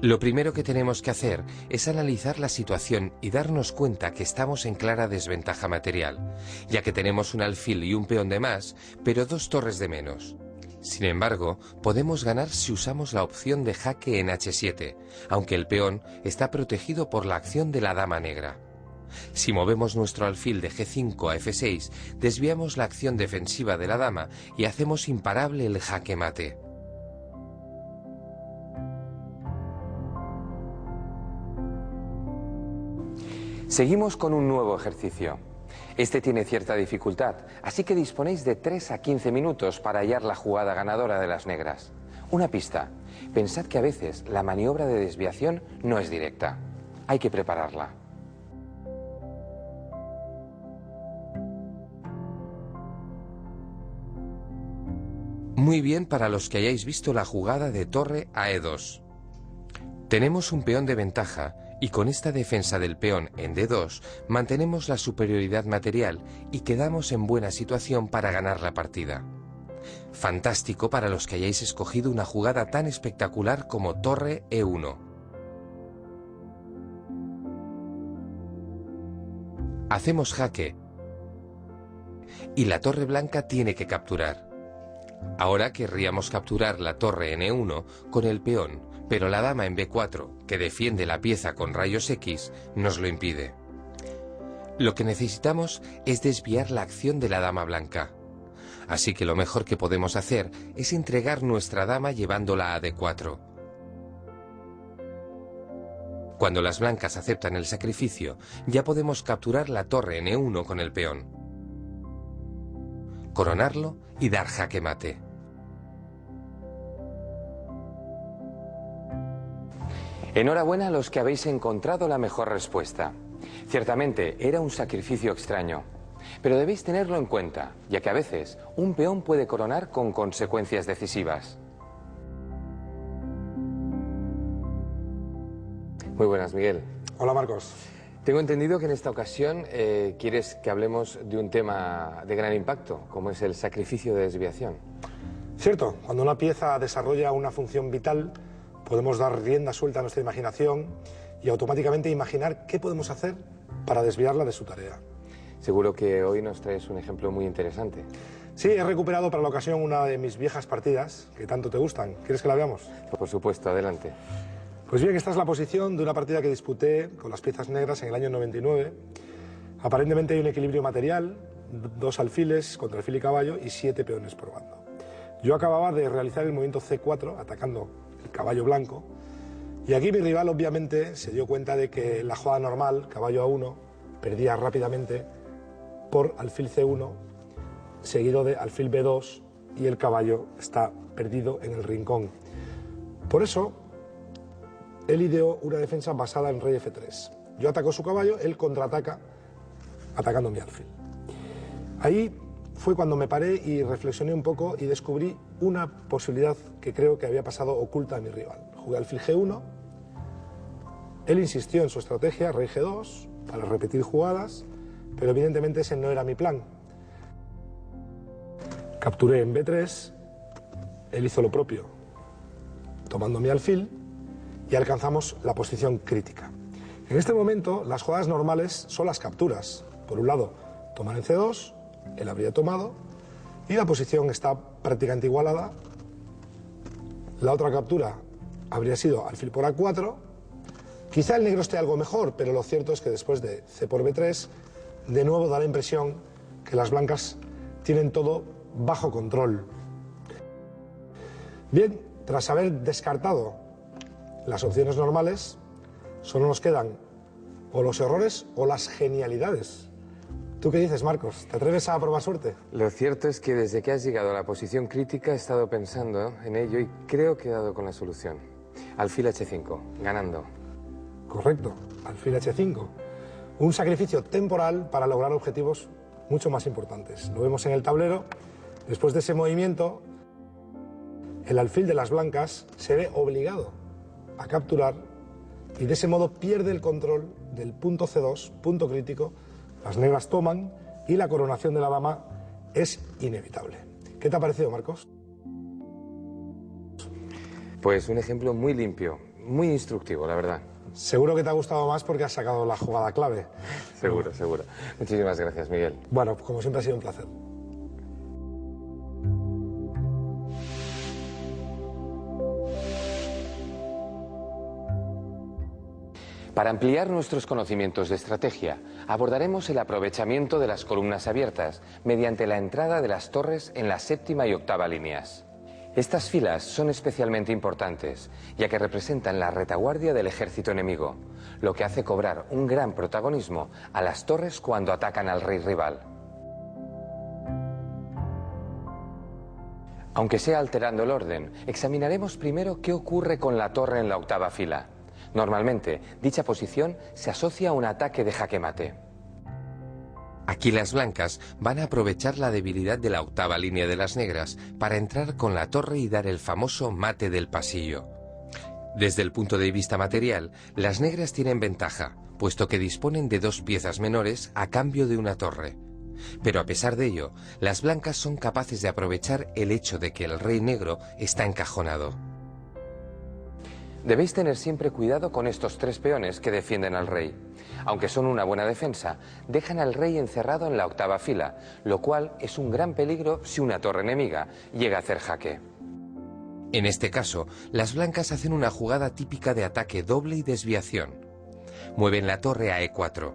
Lo primero que tenemos que hacer es analizar la situación y darnos cuenta que estamos en clara desventaja material, ya que tenemos un alfil y un peón de más, pero 2 torres de menos. Sin embargo, podemos ganar si usamos la opción de jaque en H7, aunque el peón está protegido por la acción de la dama negra. Si movemos nuestro alfil de G5 a F6, desviamos la acción defensiva de la dama y hacemos imparable el jaque mate. Seguimos con un nuevo ejercicio. Este tiene cierta dificultad, así que disponéis de 3 a 15 minutos para hallar la jugada ganadora de las negras. Una pista. Pensad que a veces la maniobra de desviación no es directa. Hay que prepararla. Muy bien para los que hayáis visto la jugada de torre a E2. Tenemos un peón de ventaja y con esta defensa del peón en D2 mantenemos la superioridad material y quedamos en buena situación para ganar la partida. Fantástico para los que hayáis escogido una jugada tan espectacular como torre E1. Hacemos jaque y la torre blanca tiene que capturar. Ahora querríamos capturar la torre en E1 con el peón, pero la dama en B4, que defiende la pieza con rayos X, nos lo impide. Lo que necesitamos es desviar la acción de la dama blanca. Así que lo mejor que podemos hacer es entregar nuestra dama llevándola a D4. Cuando las blancas aceptan el sacrificio, ya podemos capturar la torre en E1 con el peón, coronarlo y dar jaque mate. Enhorabuena a los que habéis encontrado la mejor respuesta. Ciertamente era un sacrificio extraño, pero debéis tenerlo en cuenta, ya que a veces un peón puede coronar con consecuencias decisivas. Muy buenas, Miguel. Hola, Marcos. Tengo entendido que en esta ocasión quieres que hablemos de un tema de gran impacto, como es el sacrificio de desviación. Cierto, cuando una pieza desarrolla una función vital, podemos dar rienda suelta a nuestra imaginación y automáticamente imaginar qué podemos hacer para desviarla de su tarea. Seguro que hoy nos traes un ejemplo muy interesante. Sí, he recuperado para la ocasión una de mis viejas partidas que tanto te gustan. ¿Quieres que la veamos? Por supuesto, adelante. Pues bien, esta es la posición de una partida que disputé con las piezas negras en el año 99. Aparentemente hay un equilibrio material, 2 alfiles contra alfil y caballo y 7 peones por bando. Yo acababa de realizar el movimiento C4 atacando el caballo blanco y aquí mi rival obviamente se dio cuenta de que la jugada normal, caballo A1, perdía rápidamente por alfil C1 seguido de alfil B2 y el caballo está perdido en el rincón. Por eso él ideó una defensa basada en rey F3. Yo ataco su caballo, él contraataca atacando mi alfil. Ahí fue cuando me paré y reflexioné un poco y descubrí una posibilidad que creo que había pasado oculta a mi rival. Jugué alfil G1, él insistió en su estrategia, rey G2, para repetir jugadas, pero evidentemente ese no era mi plan. Capturé en B3, él hizo lo propio, tomando mi alfil, y alcanzamos la posición crítica. En este momento, las jugadas normales son las capturas. Por un lado, tomar en C2, él habría tomado, y la posición está prácticamente igualada. La otra captura habría sido alfil por A4. Quizá el negro esté algo mejor, pero lo cierto es que después de C por B3, de nuevo da la impresión que las blancas tienen todo bajo control. Bien, tras haber descartado las opciones normales, solo nos quedan o los errores o las genialidades. ¿Tú qué dices, Marcos? ¿Te atreves a probar suerte? Lo cierto es que desde que has llegado a la posición crítica he estado pensando en ello y creo que he dado con la solución. Alfil H5, ganando. Correcto, alfil H5. Un sacrificio temporal para lograr objetivos mucho más importantes. Lo vemos en el tablero. Después de ese movimiento, el alfil de las blancas se ve obligado a capturar y de ese modo pierde el control del punto C2, punto crítico. Las negras toman y la coronación de la dama es inevitable. ¿Qué te ha parecido, Marcos? Pues un ejemplo muy limpio, muy instructivo, la verdad. Seguro que te ha gustado más porque has sacado la jugada clave. Seguro, seguro. Muchísimas gracias, Miguel. Bueno, como siempre ha sido un placer. Para ampliar nuestros conocimientos de estrategia, abordaremos el aprovechamiento de las columnas abiertas mediante la entrada de las torres en la séptima y octava líneas. Estas filas son especialmente importantes, ya que representan la retaguardia del ejército enemigo, lo que hace cobrar un gran protagonismo a las torres cuando atacan al rey rival. Aunque sea alterando el orden, examinaremos primero qué ocurre con la torre en la octava fila. Normalmente, dicha posición se asocia a un ataque de jaque mate. Aquí las blancas van a aprovechar la debilidad de la octava línea de las negras para entrar con la torre y dar el famoso mate del pasillo. Desde el punto de vista material, las negras tienen ventaja, puesto que disponen de 2 piezas menores a cambio de una torre. Pero a pesar de ello, las blancas son capaces de aprovechar el hecho de que el rey negro está encajonado. Debéis tener siempre cuidado con estos 3 peones que defienden al rey. Aunque son una buena defensa, dejan al rey encerrado en la octava fila, lo cual es un gran peligro si una torre enemiga llega a hacer jaque. En este caso, las blancas hacen una jugada típica de ataque doble y desviación. Mueven la torre a E4,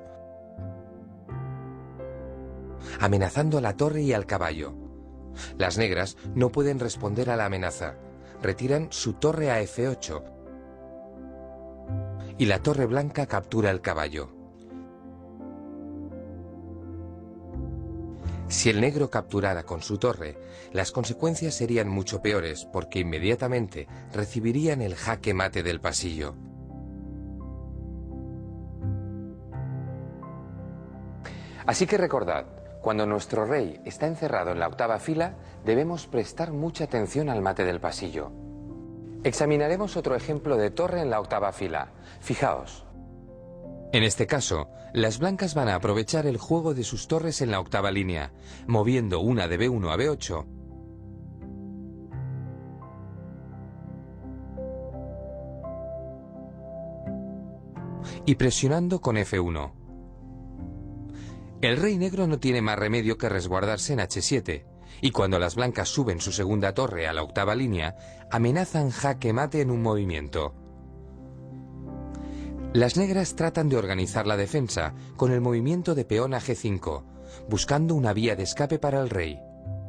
amenazando a la torre y al caballo. Las negras no pueden responder a la amenaza. Retiran su torre a F8 y la torre blanca captura el caballo. Si el negro capturara con su torre, las consecuencias serían mucho peores porque inmediatamente recibirían el jaque mate del pasillo. Así que recordad, cuando nuestro rey está encerrado en la octava fila, debemos prestar mucha atención al mate del pasillo. Examinaremos otro ejemplo de torre en la octava fila. Fijaos. En este caso, las blancas van a aprovechar el juego de sus torres en la octava línea, moviendo una de B1 a B8 y presionando con F1. El rey negro no tiene más remedio que resguardarse en H7, y cuando las blancas suben su segunda torre a la octava línea, amenazan jaque mate en un movimiento. Las negras tratan de organizar la defensa con el movimiento de peón a G5, buscando una vía de escape para el rey.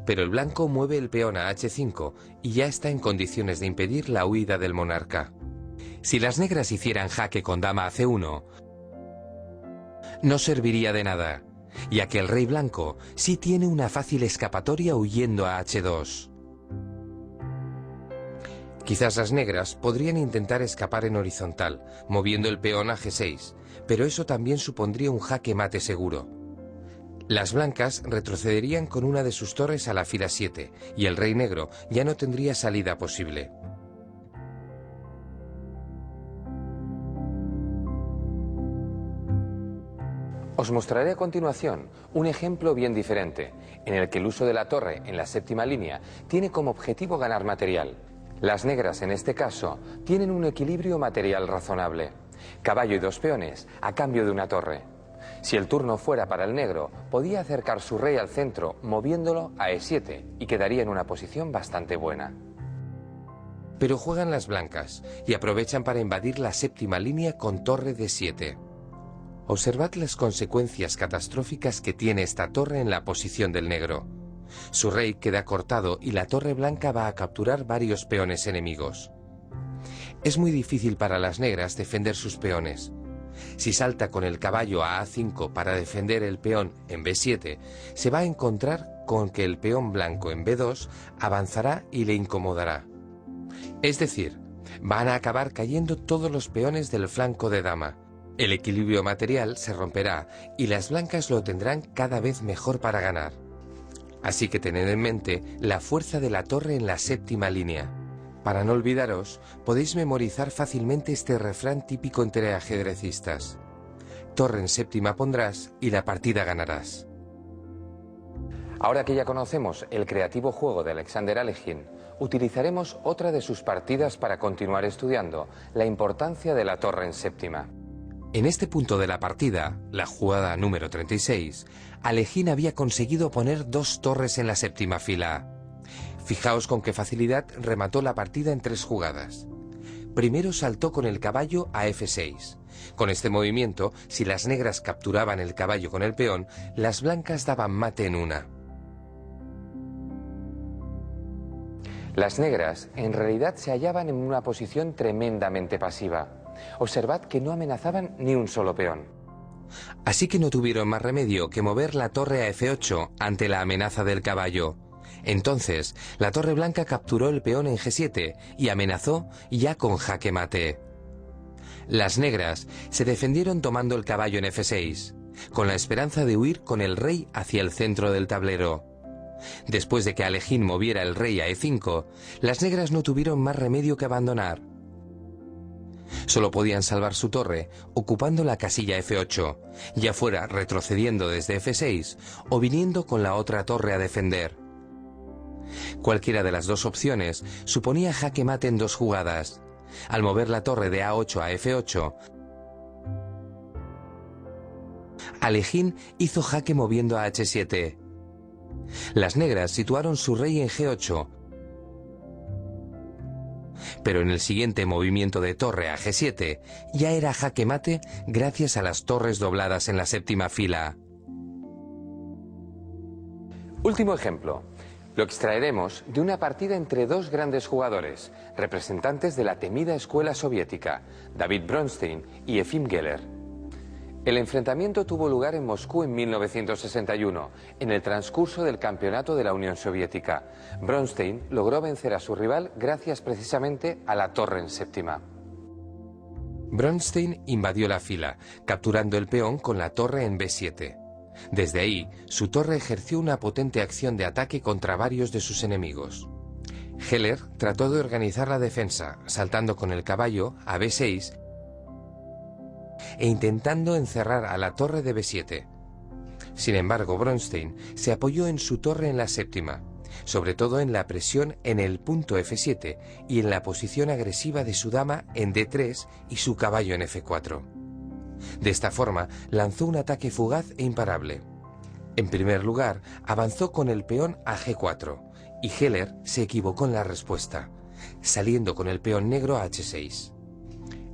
Pero el blanco mueve el peón a H5 y ya está en condiciones de impedir la huida del monarca. Si las negras hicieran jaque con dama a C1, no serviría de nada, ya que el rey blanco sí tiene una fácil escapatoria huyendo a H2. Quizás las negras podrían intentar escapar en horizontal, moviendo el peón a G6, pero eso también supondría un jaque mate seguro. Las blancas retrocederían con una de sus torres a la fila 7, y el rey negro ya no tendría salida posible. Os mostraré a continuación un ejemplo bien diferente, en el que el uso de la torre en la séptima línea tiene como objetivo ganar material. Las negras, en este caso, tienen un equilibrio material razonable. Caballo y 2 peones a cambio de una torre. Si el turno fuera para el negro, podía acercar su rey al centro moviéndolo a E7 y quedaría en una posición bastante buena. Pero juegan las blancas y aprovechan para invadir la séptima línea con torre D7. Observad las consecuencias catastróficas que tiene esta torre en la posición del negro. Su rey queda cortado y la torre blanca va a capturar varios peones enemigos. es muy difícil para las negras defender sus peones. Si salta con el caballo a A5 para defender el peón en B7, se va a encontrar con que el peón blanco en B2 avanzará y le incomodará. Es decir, van a acabar cayendo todos los peones del flanco de dama. El equilibrio material se romperá y las blancas lo tendrán cada vez mejor para ganar. Así que tened en mente la fuerza de la torre en la séptima línea. Para no olvidaros, podéis memorizar fácilmente este refrán típico entre ajedrecistas: torre en séptima pondrás y la partida ganarás. Ahora que ya conocemos el creativo juego de Alexander Alekhine, utilizaremos otra de sus partidas para continuar estudiando la importancia de la torre en séptima. En este punto de la partida, la jugada número 36, Alekhine había conseguido poner 2 torres en la séptima fila. Fijaos con qué facilidad remató la partida en 3 jugadas. Primero saltó con el caballo a F6. Con este movimiento, si las negras capturaban el caballo con el peón, las blancas daban mate en una. Las negras en realidad se hallaban en una posición tremendamente pasiva. Observad que no amenazaban ni un solo peón. Así que no tuvieron más remedio que mover la torre a F8 ante la amenaza del caballo. Entonces, la torre blanca capturó el peón en G7 y amenazó ya con jaque mate. Las negras se defendieron tomando el caballo en F6, con la esperanza de huir con el rey hacia el centro del tablero. Después de que Alekhine moviera el rey a E5, las negras no tuvieron más remedio que abandonar. Solo podían salvar su torre ocupando la casilla F8, ya fuera retrocediendo desde F6 o viniendo con la otra torre a defender. Cualquiera de las dos opciones suponía jaque mate en 2 jugadas. Al mover la torre de A8 a F8, Alekhine hizo jaque moviendo a H7. Las negras situaron su rey en G8, pero en el siguiente movimiento de torre a G7 ya era jaque mate gracias a las torres dobladas en la séptima fila. Último ejemplo. Lo extraeremos de una partida entre 2 grandes jugadores, representantes de la temida escuela soviética, David Bronstein y Efim Geller. El enfrentamiento tuvo lugar en Moscú en 1961, en el transcurso del campeonato de la Unión Soviética. Bronstein logró vencer a su rival gracias precisamente a la torre en séptima. Bronstein invadió la fila, capturando el peón con la torre en B7. Desde ahí, su torre ejerció una potente acción de ataque contra varios de sus enemigos. Geller trató de organizar la defensa, saltando con el caballo a B6 e intentando encerrar a la torre de B7. Sin embargo, Bronstein se apoyó en su torre en la séptima, sobre todo en la presión en el punto F7 y en la posición agresiva de su dama en D3 y su caballo en F4. De esta forma, lanzó un ataque fugaz e imparable. En primer lugar, avanzó con el peón a G4, y Geller se equivocó en la respuesta, saliendo con el peón negro a H6.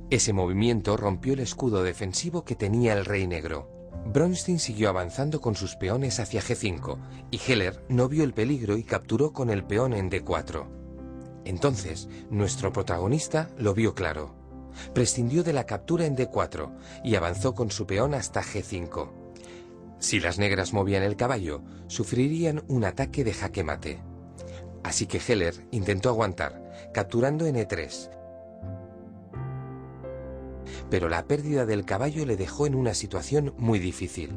Ese movimiento rompió el escudo defensivo que tenía el rey negro. Bronstein siguió avanzando con sus peones hacia G5, y Geller no vio el peligro y capturó con el peón en D4. Entonces, nuestro protagonista lo vio claro. Prescindió de la captura en D4 y avanzó con su peón hasta G5. Si las negras movían el caballo, sufrirían un ataque de jaque mate. Así que Geller intentó aguantar, capturando en E3. Pero la pérdida del caballo le dejó en una situación muy difícil.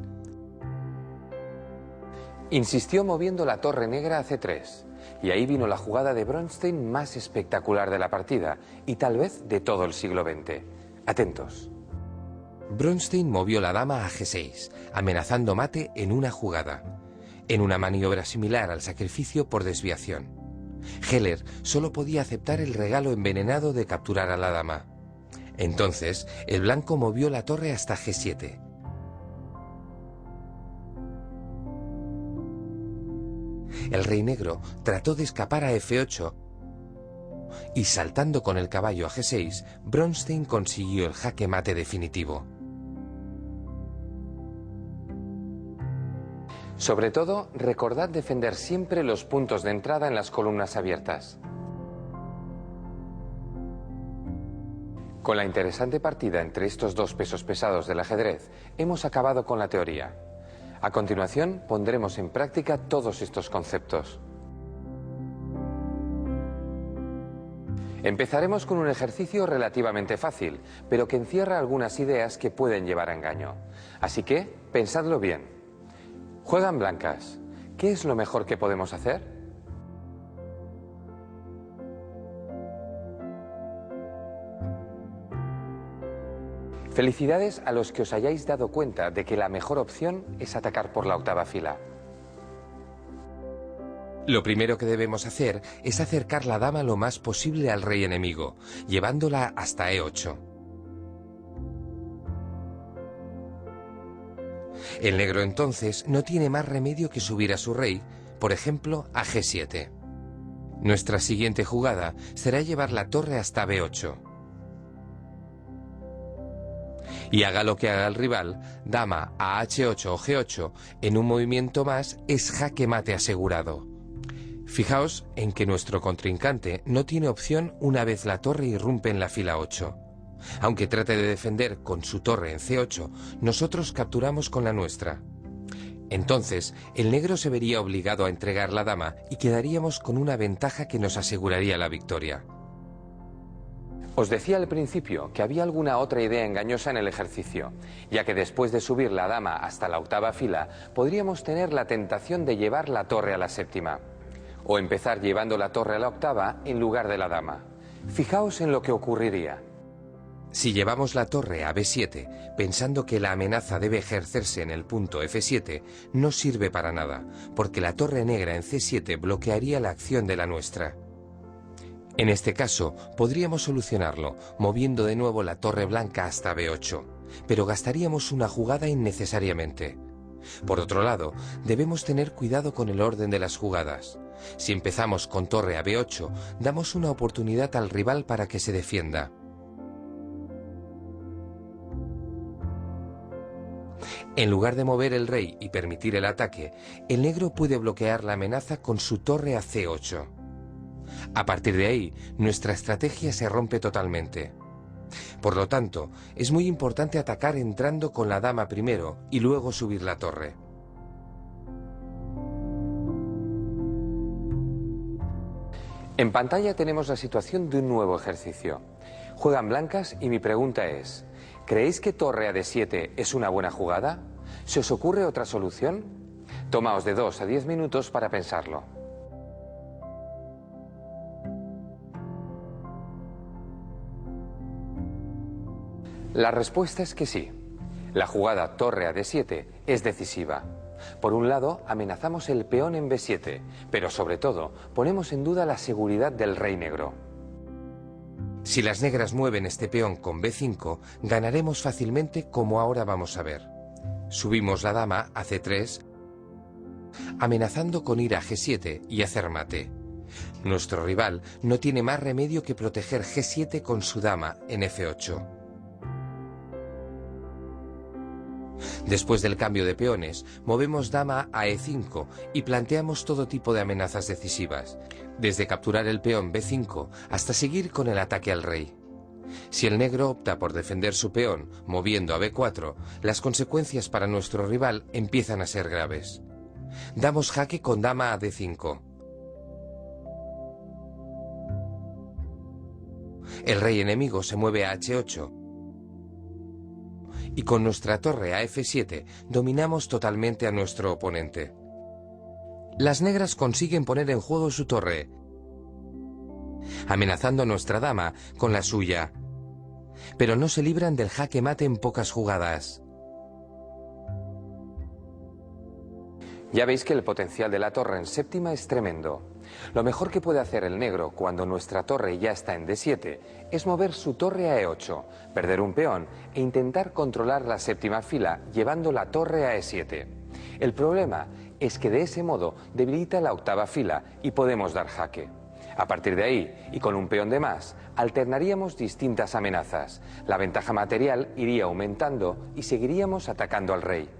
Insistió moviendo la torre negra a C3. Y ahí vino la jugada de Bronstein más espectacular de la partida y tal vez de todo el siglo XX. Atentos. Bronstein movió la dama a G6, amenazando mate en una jugada, en una maniobra similar al sacrificio por desviación. Geller solo podía aceptar el regalo envenenado de capturar a la dama. Entonces, el blanco movió la torre hasta G7. El rey negro trató de escapar a F8 y saltando con el caballo a G6, Bronstein consiguió el jaque mate definitivo. Sobre todo, recordad defender siempre los puntos de entrada en las columnas abiertas. Con la interesante partida entre estos dos pesos pesados del ajedrez, hemos acabado con la teoría. A continuación, pondremos en práctica todos estos conceptos. Empezaremos con un ejercicio relativamente fácil, pero que encierra algunas ideas que pueden llevar a engaño. Así que, pensadlo bien. Juegan blancas. ¿Qué es lo mejor que podemos hacer? Felicidades a los que os hayáis dado cuenta de que la mejor opción es atacar por la octava fila. Lo primero que debemos hacer es acercar la dama lo más posible al rey enemigo, llevándola hasta E8. El negro entonces no tiene más remedio que subir a su rey, por ejemplo a G7. Nuestra siguiente jugada será llevar la torre hasta B8. Y haga lo que haga el rival, dama a H8 o G8, en un movimiento más es jaque mate asegurado. Fijaos en que nuestro contrincante no tiene opción una vez la torre irrumpe en la fila 8. Aunque trate de defender con su torre en C8, nosotros capturamos con la nuestra. Entonces, el negro se vería obligado a entregar la dama y quedaríamos con una ventaja que nos aseguraría la victoria. Os decía al principio que había alguna otra idea engañosa en el ejercicio, ya que después de subir la dama hasta la octava fila, podríamos tener la tentación de llevar la torre a la séptima, o empezar llevando la torre a la octava en lugar de la dama. Fijaos en lo que ocurriría. Si llevamos la torre a B7, pensando que la amenaza debe ejercerse en el punto F7, no sirve para nada, porque la torre negra en C7 bloquearía la acción de la nuestra. En este caso, podríamos solucionarlo moviendo de nuevo la torre blanca hasta B8, pero gastaríamos una jugada innecesariamente. Por otro lado, debemos tener cuidado con el orden de las jugadas. Si empezamos con torre a B8, damos una oportunidad al rival para que se defienda. En lugar de mover el rey y permitir el ataque, el negro puede bloquear la amenaza con su torre a C8. A partir de ahí, nuestra estrategia se rompe totalmente. Por lo tanto, es muy importante atacar entrando con la dama primero y luego subir la torre. En pantalla tenemos la situación de un nuevo ejercicio. Juegan blancas y mi pregunta es, ¿creéis que torre a D7 es una buena jugada? ¿Se os ocurre otra solución? Tomaos de 2 a 10 minutos para pensarlo. La respuesta es que sí. La jugada torre a D7 es decisiva. Por un lado, amenazamos el peón en B7, pero sobre todo, ponemos en duda la seguridad del rey negro. Si las negras mueven este peón con B5, ganaremos fácilmente como ahora vamos a ver. Subimos la dama a C3, amenazando con ir a G7 y hacer mate. Nuestro rival no tiene más remedio que proteger G7 con su dama en F8. Después del cambio de peones, movemos dama a E5 y planteamos todo tipo de amenazas decisivas, desde capturar el peón B5 hasta seguir con el ataque al rey. Si el negro opta por defender su peón moviendo a B4, las consecuencias para nuestro rival empiezan a ser graves. Damos jaque con dama a D5. El rey enemigo se mueve a H8. Y con nuestra torre a F7 dominamos totalmente a nuestro oponente. Las negras consiguen poner en juego su torre, amenazando a nuestra dama con la suya, pero no se libran del jaque mate en pocas jugadas. Ya veis que el potencial de la torre en séptima es tremendo. Lo mejor que puede hacer el negro cuando nuestra torre ya está en D7 es mover su torre a E8, perder un peón e intentar controlar la séptima fila llevando la torre a E7. El problema es que de ese modo debilita la octava fila y podemos dar jaque. A partir de ahí, y con un peón de más, alternaríamos distintas amenazas. La ventaja material iría aumentando y seguiríamos atacando al rey.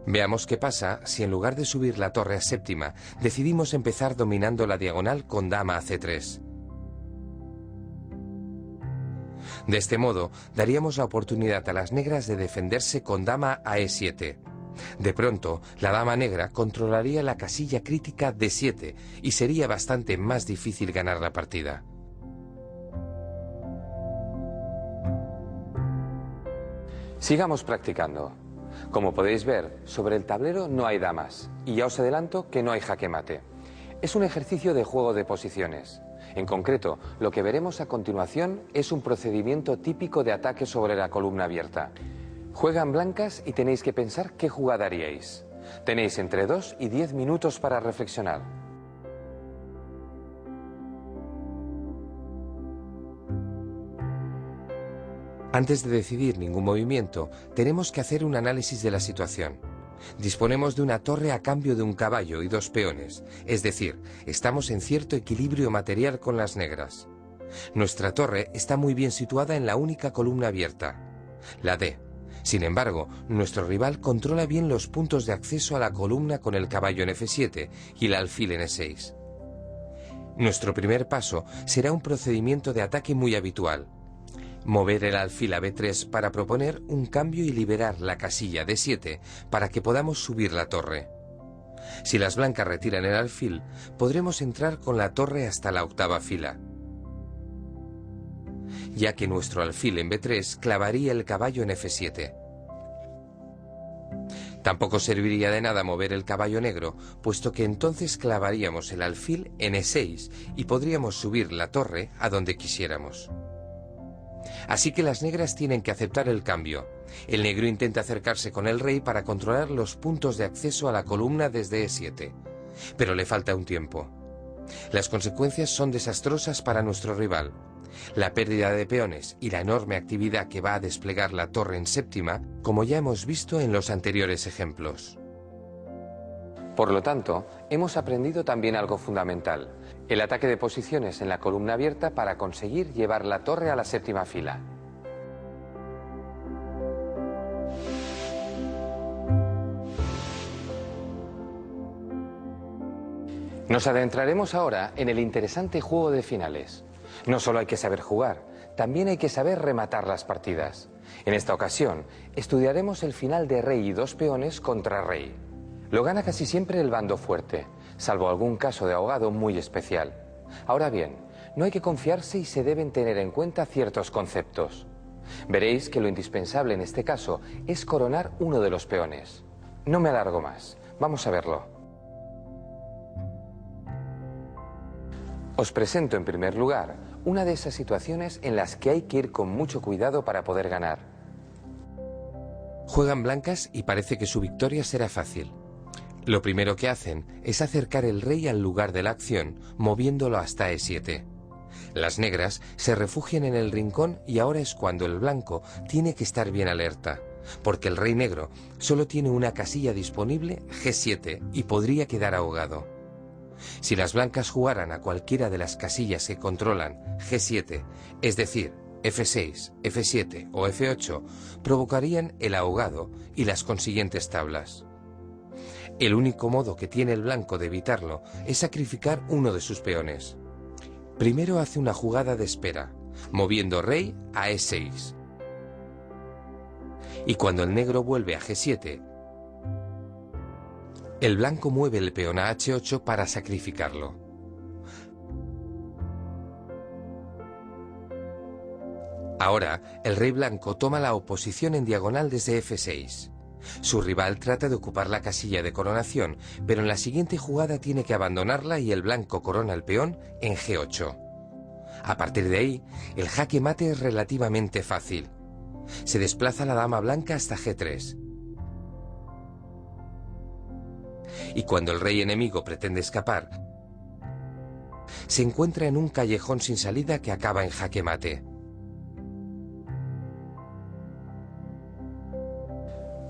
Veamos qué pasa si en lugar de subir la torre a séptima, decidimos empezar dominando la diagonal con dama a C3. De este modo, daríamos la oportunidad a las negras de defenderse con dama a e7. De pronto, la dama negra controlaría la casilla crítica d7 y sería bastante más difícil ganar la partida. Sigamos practicando. Como podéis ver, sobre el tablero no hay damas y ya os adelanto que no hay jaque mate. Es un ejercicio de juego de posiciones. En concreto, lo que veremos a continuación es un procedimiento típico de ataque sobre la columna abierta. Juegan blancas y tenéis que pensar qué jugada haríais. Tenéis entre 2 y 10 minutos para reflexionar. Antes de decidir ningún movimiento, tenemos que hacer un análisis de la situación. Disponemos de una torre a cambio de un caballo y 2 peones, es decir, estamos en cierto equilibrio material con las negras. Nuestra torre está muy bien situada en la única columna abierta, la D. Sin embargo, nuestro rival controla bien los puntos de acceso a la columna con el caballo en F7 y el alfil en E6. Nuestro primer paso será un procedimiento de ataque muy habitual. Mover el alfil a B3 para proponer un cambio y liberar la casilla D7 para que podamos subir la torre. Si las blancas retiran el alfil, podremos entrar con la torre hasta la octava fila, ya que nuestro alfil en B3 clavaría el caballo en F7. Tampoco serviría de nada mover el caballo negro, puesto que entonces clavaríamos el alfil en E6 y podríamos subir la torre a donde quisiéramos. Así que las negras tienen que aceptar el cambio. El negro intenta acercarse con el rey para controlar los puntos de acceso a la columna desde E7, pero le falta un tiempo. Las consecuencias son desastrosas para nuestro rival. La pérdida de peones y la enorme actividad que va a desplegar la torre en séptima, como ya hemos visto en los anteriores ejemplos. Por lo tanto, hemos aprendido también algo fundamental: el ataque de posiciones en la columna abierta para conseguir llevar la torre a la séptima fila. Nos adentraremos ahora en el interesante juego de finales. No solo hay que saber jugar, también hay que saber rematar las partidas. En esta ocasión, estudiaremos el final de rey y 2 peones contra rey. Lo gana casi siempre el bando fuerte, salvo algún caso de ahogado muy especial. Ahora bien, no hay que confiarse y se deben tener en cuenta ciertos conceptos. Veréis que lo indispensable en este caso es coronar uno de los peones. No me alargo más, vamos a verlo. Os presento en primer lugar una de esas situaciones en las que hay que ir con mucho cuidado para poder ganar. Juegan blancas y parece que su victoria será fácil. Lo primero que hacen es acercar el rey al lugar de la acción, moviéndolo hasta E7. Las negras se refugian en el rincón y ahora es cuando el blanco tiene que estar bien alerta, porque el rey negro solo tiene una casilla disponible, G7, y podría quedar ahogado. Si las blancas jugaran a cualquiera de las casillas que controlan, G7, es decir, F6, F7 o F8, provocarían el ahogado y las consiguientes tablas. El único modo que tiene el blanco de evitarlo es sacrificar uno de sus peones. Primero hace una jugada de espera, moviendo rey a E6. Y cuando el negro vuelve a G7, el blanco mueve el peón a H8 para sacrificarlo. Ahora, el rey blanco toma la oposición en diagonal desde F6. Su rival trata de ocupar la casilla de coronación, pero en la siguiente jugada tiene que abandonarla y el blanco corona el peón en G8. A partir de ahí, el jaque mate es relativamente fácil. Se desplaza la dama blanca hasta G3. Y cuando el rey enemigo pretende escapar, se encuentra en un callejón sin salida que acaba en jaque mate.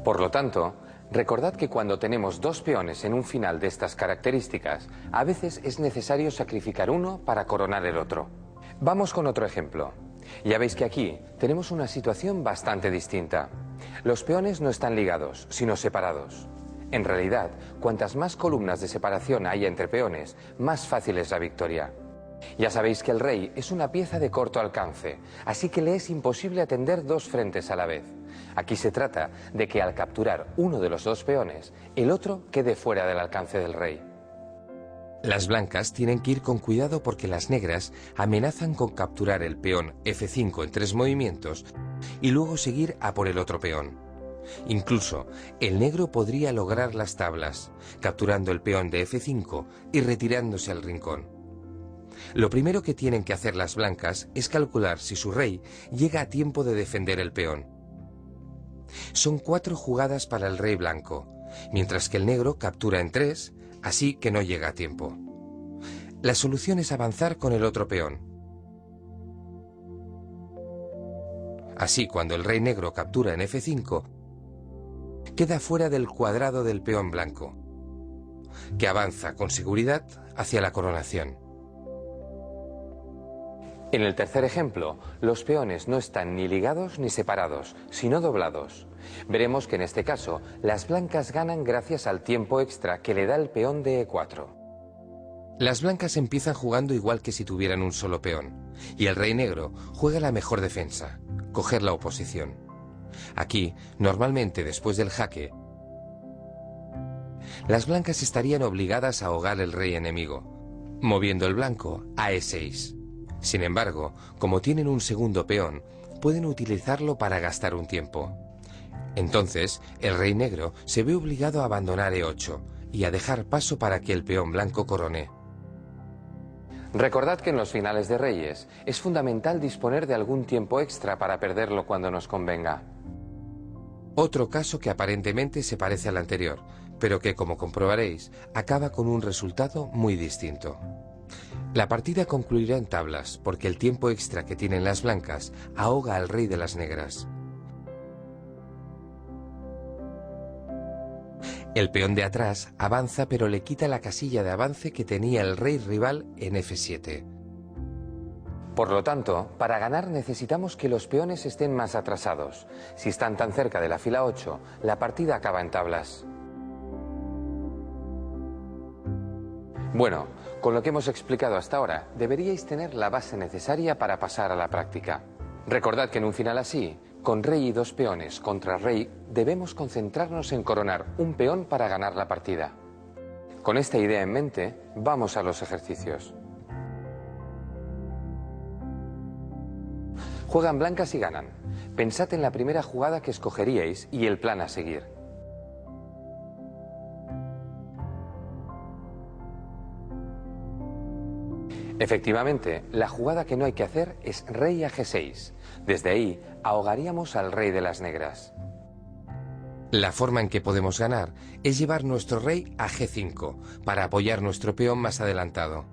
Por lo tanto, recordad que cuando tenemos 2 peones en un final de estas características, a veces es necesario sacrificar uno para coronar el otro. Vamos con otro ejemplo. Ya veis que aquí tenemos una situación bastante distinta. Los peones no están ligados, sino separados. En realidad, cuantas más columnas de separación haya entre peones, más fácil es la victoria. Ya sabéis que el rey es una pieza de corto alcance, así que le es imposible atender dos frentes a la vez. Aquí se trata de que al capturar uno de los dos peones, el otro quede fuera del alcance del rey. Las blancas tienen que ir con cuidado porque las negras amenazan con capturar el peón F5 en 3 movimientos y luego seguir a por el otro peón. Incluso, el negro podría lograr las tablas, capturando el peón de F5 y retirándose al rincón. Lo primero que tienen que hacer las blancas es calcular si su rey llega a tiempo de defender el peón. Son 4 jugadas para el rey blanco, mientras que el negro captura en 3, así que no llega a tiempo. La solución es avanzar con el otro peón. Así, cuando el rey negro captura en F5, queda fuera del cuadrado del peón blanco, que avanza con seguridad hacia la coronación. En el tercer ejemplo, los peones no están ni ligados ni separados, sino doblados. Veremos que en este caso, las blancas ganan gracias al tiempo extra que le da el peón de E4. Las blancas empiezan jugando igual que si tuvieran un solo peón, y el rey negro juega la mejor defensa, coger la oposición. Aquí, normalmente después del jaque, las blancas estarían obligadas a ahogar el rey enemigo, moviendo el blanco a E6. Sin embargo, como tienen un segundo peón, pueden utilizarlo para gastar un tiempo. Entonces, el rey negro se ve obligado a abandonar E8 y a dejar paso para que el peón blanco corone. Recordad que en los finales de reyes es fundamental disponer de algún tiempo extra para perderlo cuando nos convenga. Otro caso que aparentemente se parece al anterior, pero que, como comprobaréis, acaba con un resultado muy distinto. La partida concluirá en tablas, porque el tiempo extra que tienen las blancas ahoga al rey de las negras. El peón de atrás avanza, pero le quita la casilla de avance que tenía el rey rival en F7. Por lo tanto, para ganar necesitamos que los peones estén más atrasados. Si están tan cerca de la fila 8, la partida acaba en tablas. Bueno, con lo que hemos explicado hasta ahora, deberíais tener la base necesaria para pasar a la práctica. Recordad que en un final así, con rey y 2 peones contra rey, debemos concentrarnos en coronar un peón para ganar la partida. Con esta idea en mente, vamos a los ejercicios. Juegan blancas y ganan. Pensad en la primera jugada que escogeríais y el plan a seguir. Efectivamente, la jugada que no hay que hacer es rey a G6. Desde ahí, ahogaríamos al rey de las negras. La forma en que podemos ganar es llevar nuestro rey a G5 para apoyar nuestro peón más adelantado.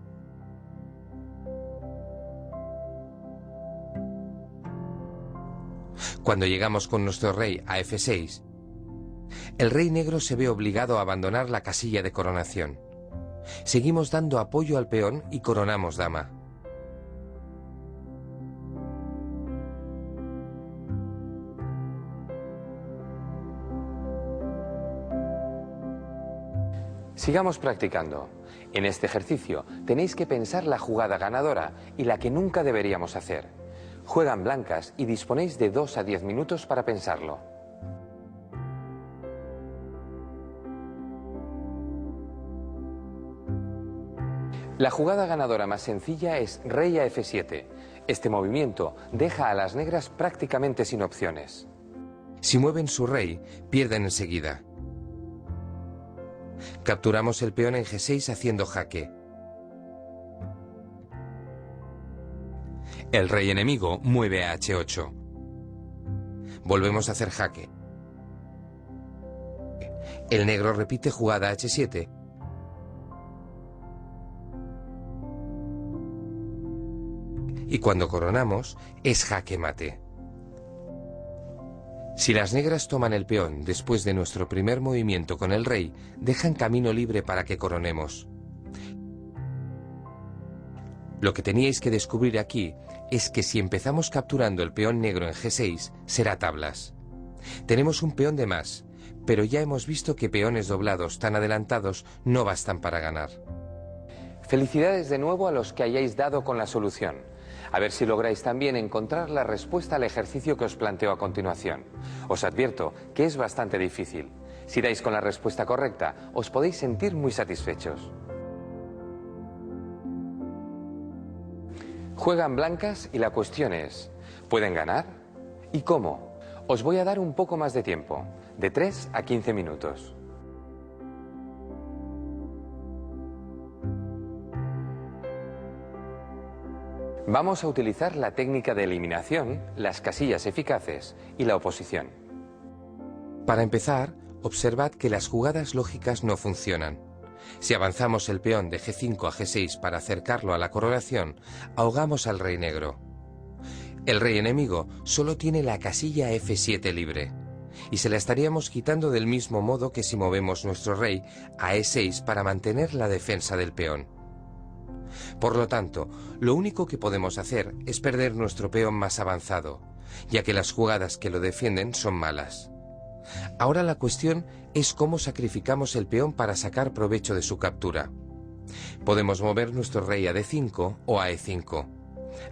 Cuando llegamos con nuestro rey a F6, el rey negro se ve obligado a abandonar la casilla de coronación. Seguimos dando apoyo al peón y coronamos dama. Sigamos practicando. En este ejercicio tenéis que pensar la jugada ganadora y la que nunca deberíamos hacer. Juegan blancas y disponéis de 2 a 10 minutos para pensarlo. La jugada ganadora más sencilla es rey a F7. Este movimiento deja a las negras prácticamente sin opciones. Si mueven su rey, pierden enseguida. Capturamos el peón en G6 haciendo jaque. El rey enemigo mueve a H8. Volvemos a hacer jaque. El negro repite jugada H7. Y cuando coronamos, es jaque mate. Si las negras toman el peón después de nuestro primer movimiento con el rey, dejan camino libre para que coronemos. Lo que teníais que descubrir aquí es que si empezamos capturando el peón negro en G6, será tablas. Tenemos un peón de más, pero ya hemos visto que peones doblados tan adelantados no bastan para ganar. Felicidades de nuevo a los que hayáis dado con la solución. A ver si lográis también encontrar la respuesta al ejercicio que os planteo a continuación. Os advierto que es bastante difícil. Si dais con la respuesta correcta, os podéis sentir muy satisfechos. Juegan blancas y la cuestión es, ¿pueden ganar? ¿Y cómo? Os voy a dar un poco más de tiempo, de 3 a 15 minutos. Vamos a utilizar la técnica de eliminación, las casillas eficaces y la oposición. Para empezar, observad que las jugadas lógicas no funcionan. Si avanzamos el peón de G5 a G6 para acercarlo a la coronación, ahogamos al rey negro. El rey enemigo solo tiene la casilla F7 libre, y se la estaríamos quitando del mismo modo que si movemos nuestro rey a E6 para mantener la defensa del peón. Por lo tanto, lo único que podemos hacer es perder nuestro peón más avanzado, ya que las jugadas que lo defienden son malas. Ahora la cuestión es cómo sacrificamos el peón para sacar provecho de su captura. Podemos mover nuestro rey a D5 o a E5.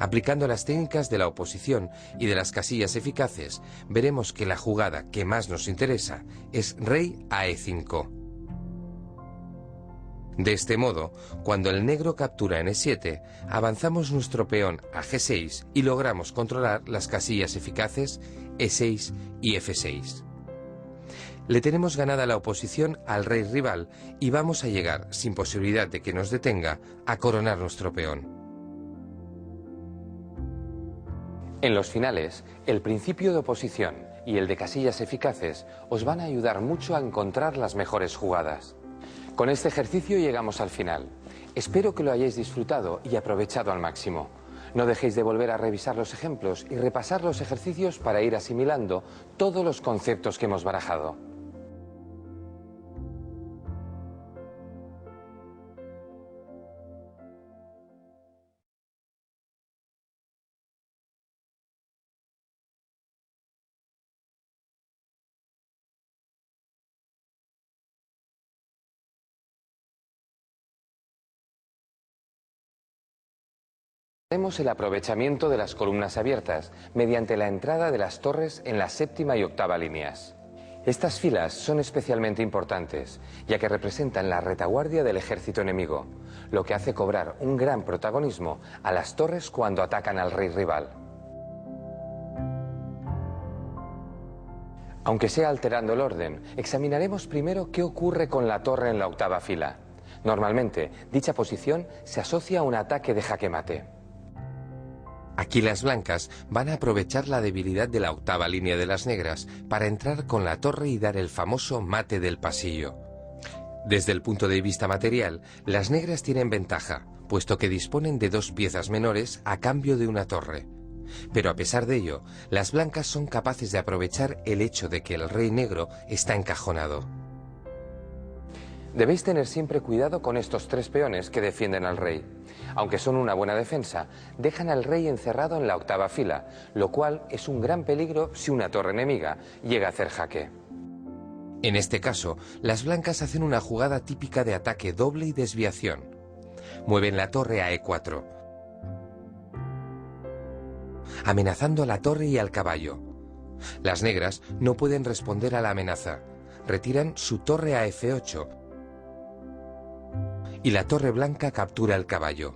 Aplicando las técnicas de la oposición y de las casillas eficaces, veremos que la jugada que más nos interesa es rey a E5. De este modo, cuando el negro captura en E7, avanzamos nuestro peón a G6 y logramos controlar las casillas eficaces E6 y F6. Le tenemos ganada la oposición al rey rival y vamos a llegar, sin posibilidad de que nos detenga, a coronar nuestro peón. En los finales, el principio de oposición y el de casillas eficaces os van a ayudar mucho a encontrar las mejores jugadas. Con este ejercicio llegamos al final. Espero que lo hayáis disfrutado y aprovechado al máximo. No dejéis de volver a revisar los ejemplos y repasar los ejercicios para ir asimilando todos los conceptos que hemos barajado. Haremos el aprovechamiento de las columnas abiertas mediante la entrada de las torres en la séptima y octava líneas. Estas filas son especialmente importantes, ya que representan la retaguardia del ejército enemigo, lo que hace cobrar un gran protagonismo a las torres cuando atacan al rey rival. Aunque sea alterando el orden, examinaremos primero qué ocurre con la torre en la octava fila. Normalmente, dicha posición se asocia a un ataque de jaque mate. Aquí las blancas van a aprovechar la debilidad de la octava línea de las negras para entrar con la torre y dar el famoso mate del pasillo. Desde el punto de vista material, las negras tienen ventaja, puesto que disponen de 2 piezas menores a cambio de una torre. Pero a pesar de ello, las blancas son capaces de aprovechar el hecho de que el rey negro está encajonado. Debéis tener siempre cuidado con estos 3 peones que defienden al rey. Aunque son una buena defensa, dejan al rey encerrado en la octava fila, lo cual es un gran peligro si una torre enemiga llega a hacer jaque. En este caso, las blancas hacen una jugada típica de ataque doble y desviación. Mueven la torre a E4, amenazando a la torre y al caballo. Las negras no pueden responder a la amenaza. Retiran su torre a F8 y la torre blanca captura el caballo.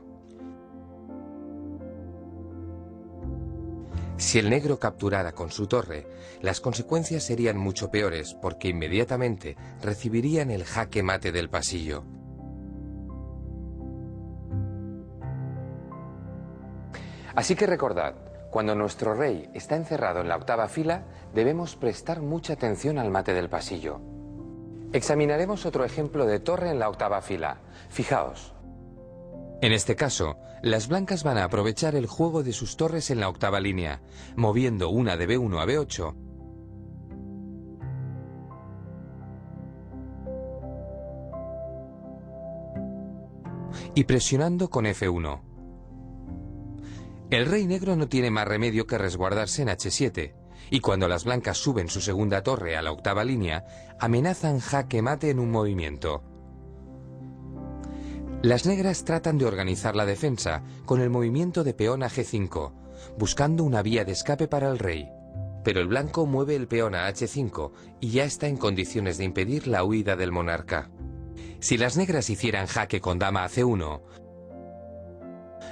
Si el negro capturara con su torre, las consecuencias serían mucho peores porque inmediatamente recibirían el jaque mate del pasillo. Así que recordad, cuando nuestro rey está encerrado en la octava fila, debemos prestar mucha atención al mate del pasillo. Examinaremos otro ejemplo de torre en la octava fila. Fijaos. En este caso, las blancas van a aprovechar el juego de sus torres en la octava línea, moviendo una de B1 a B8 y presionando con F1. El rey negro no tiene más remedio que resguardarse en H7, y cuando las blancas suben su segunda torre a la octava línea, amenazan jaque mate en un movimiento. Las negras tratan de organizar la defensa con el movimiento de peón a G5, buscando una vía de escape para el rey. Pero el blanco mueve el peón a H5 y ya está en condiciones de impedir la huida del monarca. Si las negras hicieran jaque con dama a C1,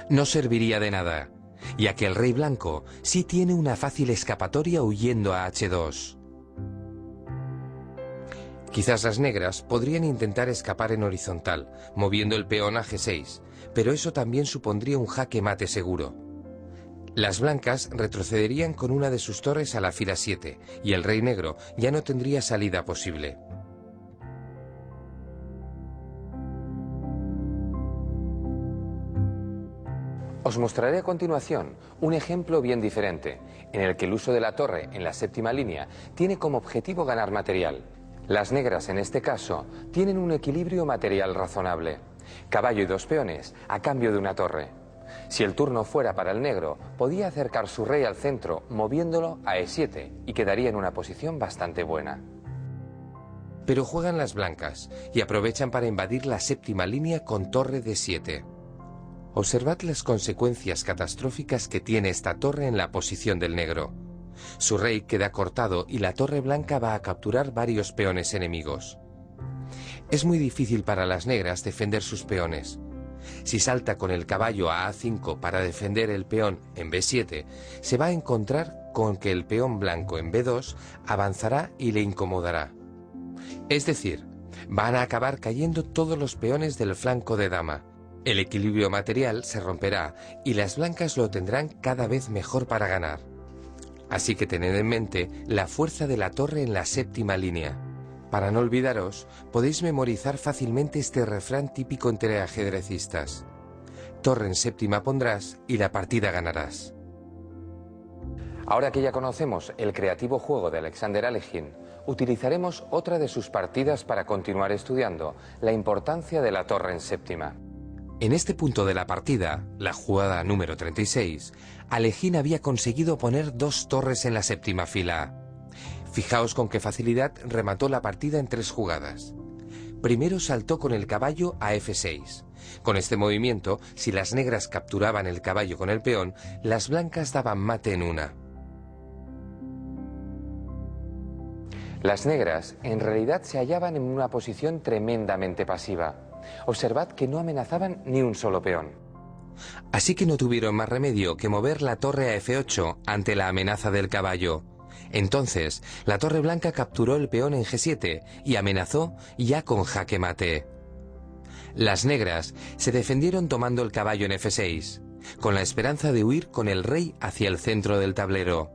no serviría de nada, ya que el rey blanco sí tiene una fácil escapatoria huyendo a H2. Quizás las negras podrían intentar escapar en horizontal, moviendo el peón a G6, pero eso también supondría un jaque mate seguro. Las blancas retrocederían con una de sus torres a la fila 7, y el rey negro ya no tendría salida posible. Os mostraré a continuación un ejemplo bien diferente, en el que el uso de la torre en la séptima línea tiene como objetivo ganar material. Las negras, en este caso, tienen un equilibrio material razonable. Caballo y 2 peones a cambio de una torre. Si el turno fuera para el negro, podía acercar su rey al centro moviéndolo a E7 y quedaría en una posición bastante buena. Pero juegan las blancas y aprovechan para invadir la séptima línea con torre D7. Observad las consecuencias catastróficas que tiene esta torre en la posición del negro. Su rey queda cortado y la torre blanca va a capturar varios peones enemigos. Es muy difícil para las negras defender sus peones. Si salta con el caballo a A5 para defender el peón en B7, se va a encontrar con que el peón blanco en B2 avanzará y le incomodará. Es decir, van a acabar cayendo todos los peones del flanco de dama. El equilibrio material se romperá y las blancas lo tendrán cada vez mejor para ganar. Así que tened en mente la fuerza de la torre en la séptima línea. Para no olvidaros, podéis memorizar fácilmente este refrán típico entre ajedrecistas. Torre en séptima pondrás y la partida ganarás. Ahora que ya conocemos el creativo juego de Alexander Alekhine, utilizaremos otra de sus partidas para continuar estudiando la importancia de la torre en séptima. En este punto de la partida, la jugada número 36, Alekhine había conseguido poner 2 torres en la séptima fila. Fijaos con qué facilidad remató la partida en 3 jugadas. Primero saltó con el caballo a F6. Con este movimiento, si las negras capturaban el caballo con el peón, las blancas daban mate en una. Las negras en realidad se hallaban en una posición tremendamente pasiva. Observad que no amenazaban ni un solo peón. Así que no tuvieron más remedio que mover la torre a F8 ante la amenaza del caballo. Entonces, la torre blanca capturó el peón en G7 y amenazó ya con jaque mate. Las negras se defendieron tomando el caballo en F6, con la esperanza de huir con el rey hacia el centro del tablero.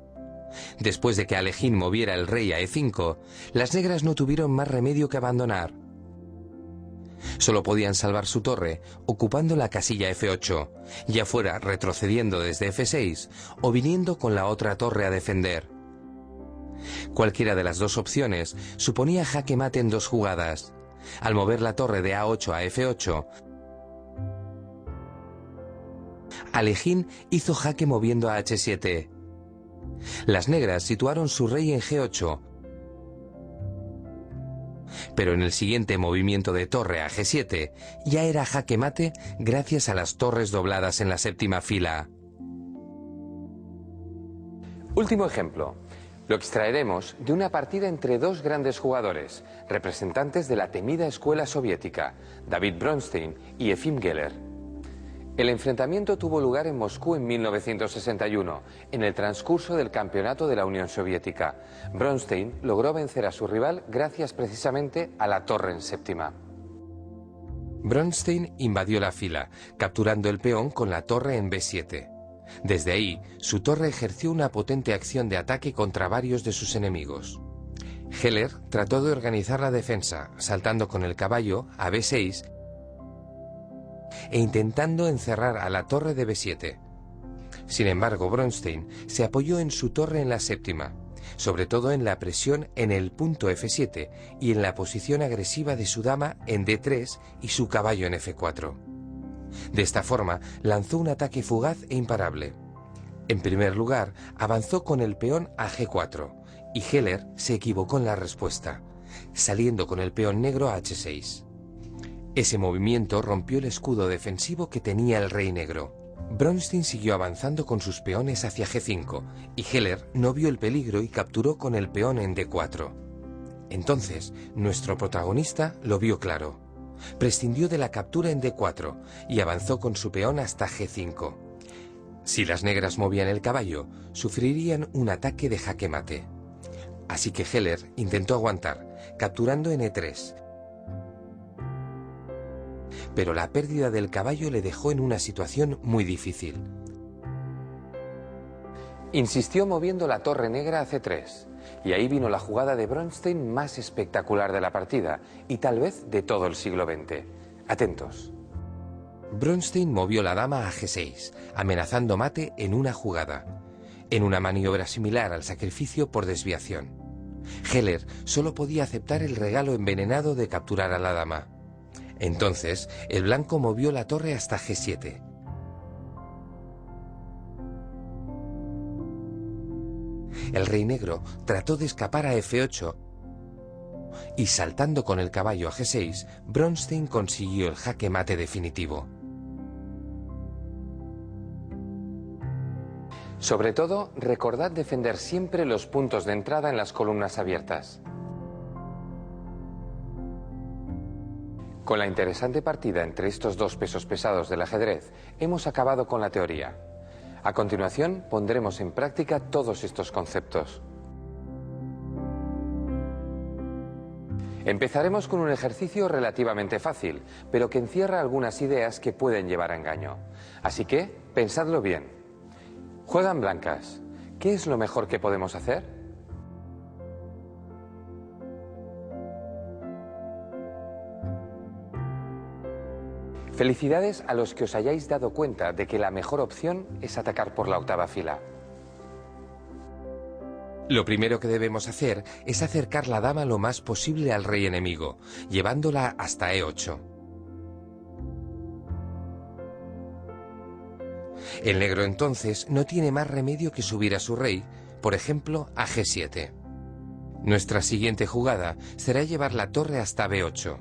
Después de que Alekhine moviera el rey a E5, las negras no tuvieron más remedio que abandonar. Solo podían salvar su torre ocupando la casilla F8, ya fuera retrocediendo desde F6 o viniendo con la otra torre a defender. Cualquiera de las dos opciones suponía jaque mate en 2 jugadas. Al mover la torre de A8 a F8, Alekhine hizo jaque moviendo a H7. Las negras situaron su rey en G8, pero en el siguiente movimiento de torre a G7 ya era jaque mate gracias a las torres dobladas en la séptima fila. Último ejemplo. Lo extraeremos de una partida entre 2 grandes jugadores, representantes de la temida escuela soviética, David Bronstein y Efim Geller. El enfrentamiento tuvo lugar en Moscú en 1961, en el transcurso del campeonato de la Unión Soviética. Bronstein logró vencer a su rival gracias precisamente a la torre en séptima. Bronstein invadió la fila, capturando el peón con la torre en B7. Desde ahí, su torre ejerció una potente acción de ataque contra varios de sus enemigos. Geller trató de organizar la defensa, saltando con el caballo a B6 e intentando encerrar a la torre de B7. Sin embargo, Bronstein se apoyó en su torre en la séptima, sobre todo en la presión en el punto F7 y en la posición agresiva de su dama en D3 y su caballo en F4. De esta forma, lanzó un ataque fugaz e imparable. En primer lugar, avanzó con el peón a G4, y Geller se equivocó en la respuesta, saliendo con el peón negro a H6. Ese movimiento rompió el escudo defensivo que tenía el rey negro. Bronstein siguió avanzando con sus peones hacia G5 y Heller no vio el peligro y capturó con el peón en D4. Entonces, nuestro protagonista lo vio claro. Prescindió de la captura en D4 y avanzó con su peón hasta G5. Si las negras movían el caballo, sufrirían un ataque de jaque mate. Así que Heller intentó aguantar, capturando en E3. Pero la pérdida del caballo le dejó en una situación muy difícil. Insistió moviendo la torre negra a C3, y ahí vino la jugada de Bronstein más espectacular de la partida, y tal vez de todo el siglo XX. Atentos. Bronstein movió la dama a G6, amenazando mate en una jugada, en una maniobra similar al sacrificio por desviación. Heller solo podía aceptar el regalo envenenado de capturar a la dama. Entonces, el blanco movió la torre hasta G7. El rey negro trató de escapar a F8 y saltando con el caballo a G6, Bronstein consiguió el jaque mate definitivo. Sobre todo, recordad defender siempre los puntos de entrada en las columnas abiertas. Con la interesante partida entre estos dos pesos pesados del ajedrez, hemos acabado con la teoría. A continuación, pondremos en práctica todos estos conceptos. Empezaremos con un ejercicio relativamente fácil, pero que encierra algunas ideas que pueden llevar a engaño. Así que, pensadlo bien. Juegan blancas. ¿Qué es lo mejor que podemos hacer? Felicidades a los que os hayáis dado cuenta de que la mejor opción es atacar por la octava fila. Lo primero que debemos hacer es acercar la dama lo más posible al rey enemigo, llevándola hasta E8. El negro entonces no tiene más remedio que subir a su rey, por ejemplo, a G7. Nuestra siguiente jugada será llevar la torre hasta B8.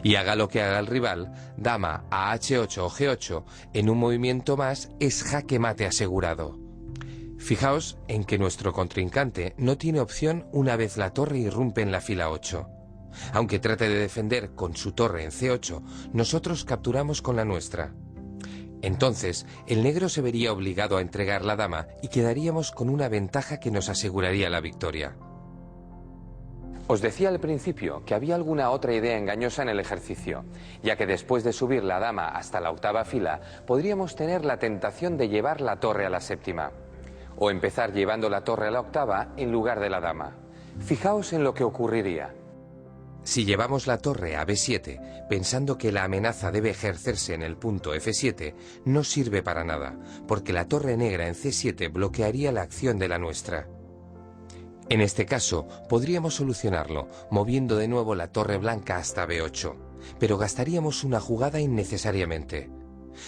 Y haga lo que haga el rival, dama a H8 o G8, en un movimiento más es jaque mate asegurado. Fijaos en que nuestro contrincante no tiene opción una vez la torre irrumpe en la fila 8. Aunque trate de defender con su torre en C8, nosotros capturamos con la nuestra. Entonces, el negro se vería obligado a entregar la dama y quedaríamos con una ventaja que nos aseguraría la victoria. Os decía al principio que había alguna otra idea engañosa en el ejercicio, ya que después de subir la dama hasta la octava fila, podríamos tener la tentación de llevar la torre a la séptima, o empezar llevando la torre a la octava en lugar de la dama. Fijaos en lo que ocurriría. Si llevamos la torre a B7, pensando que la amenaza debe ejercerse en el punto F7, no sirve para nada, porque la torre negra en C7 bloquearía la acción de la nuestra. En este caso, podríamos solucionarlo, moviendo de nuevo la torre blanca hasta B8, pero gastaríamos una jugada innecesariamente.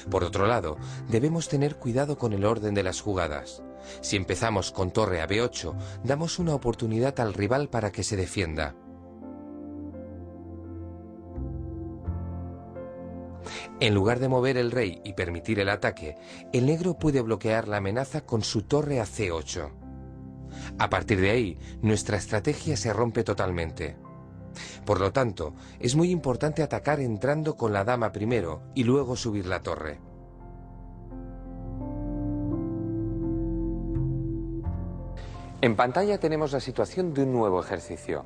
Por otro lado, debemos tener cuidado con el orden de las jugadas. Si empezamos con torre a B8, damos una oportunidad al rival para que se defienda. En lugar de mover el rey y permitir el ataque, el negro puede bloquear la amenaza con su torre a C8. A partir de ahí, nuestra estrategia se rompe totalmente. Por lo tanto, es muy importante atacar entrando con la dama primero y luego subir la torre. En pantalla tenemos la situación de un nuevo ejercicio.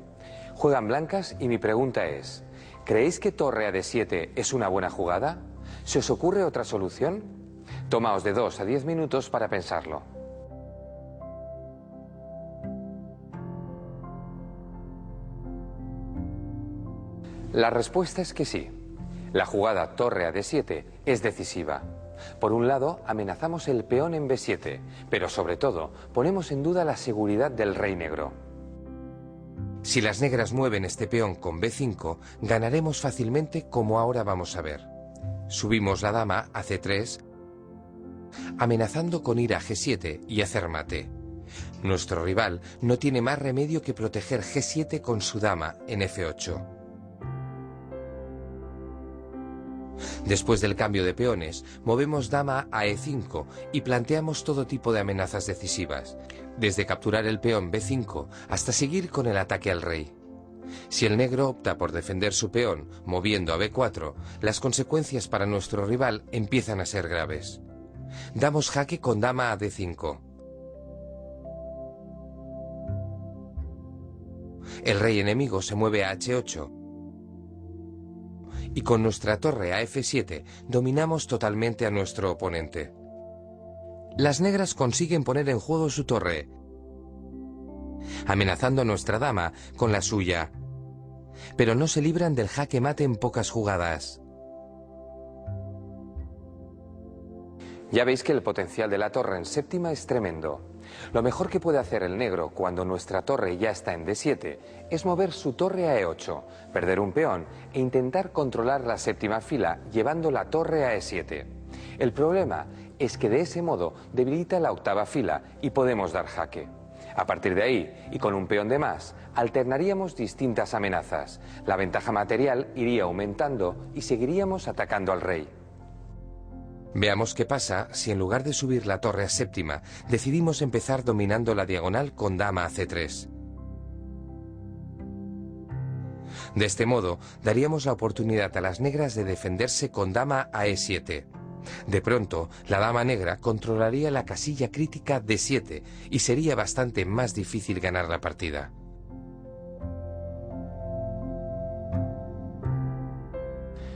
Juegan blancas y mi pregunta es, ¿creéis que torre a D7 es una buena jugada? ¿Se os ocurre otra solución? Tomaos de 2 a 10 minutos para pensarlo. La respuesta es que sí. La jugada torre a D7 es decisiva. Por un lado, amenazamos el peón en B7, pero sobre todo, ponemos en duda la seguridad del rey negro. Si las negras mueven este peón con B5, ganaremos fácilmente como ahora vamos a ver. Subimos la dama a C3, amenazando con ir a G7 y hacer mate. Nuestro rival no tiene más remedio que proteger G7 con su dama en F8. Después del cambio de peones, movemos dama a E5 y planteamos todo tipo de amenazas decisivas, desde capturar el peón B5 hasta seguir con el ataque al rey. Si el negro opta por defender su peón moviendo a B4, las consecuencias para nuestro rival empiezan a ser graves. Damos jaque con dama a D5. El rey enemigo se mueve a H8. Y con nuestra torre a F7 dominamos totalmente a nuestro oponente. Las negras consiguen poner en juego su torre, amenazando a nuestra dama con la suya, pero no se libran del jaque mate en pocas jugadas. Ya veis que el potencial de la torre en séptima es tremendo. Lo mejor que puede hacer el negro cuando nuestra torre ya está en D7 es mover su torre a E8, perder un peón e intentar controlar la séptima fila llevando la torre a E7. El problema es que de ese modo debilita la octava fila y podemos dar jaque. A partir de ahí, y con un peón de más, alternaríamos distintas amenazas. La ventaja material iría aumentando y seguiríamos atacando al rey. Veamos qué pasa si en lugar de subir la torre a séptima, decidimos empezar dominando la diagonal con dama a C3. De este modo, daríamos la oportunidad a las negras de defenderse con dama a E7. De pronto, la dama negra controlaría la casilla crítica D7 y sería bastante más difícil ganar la partida.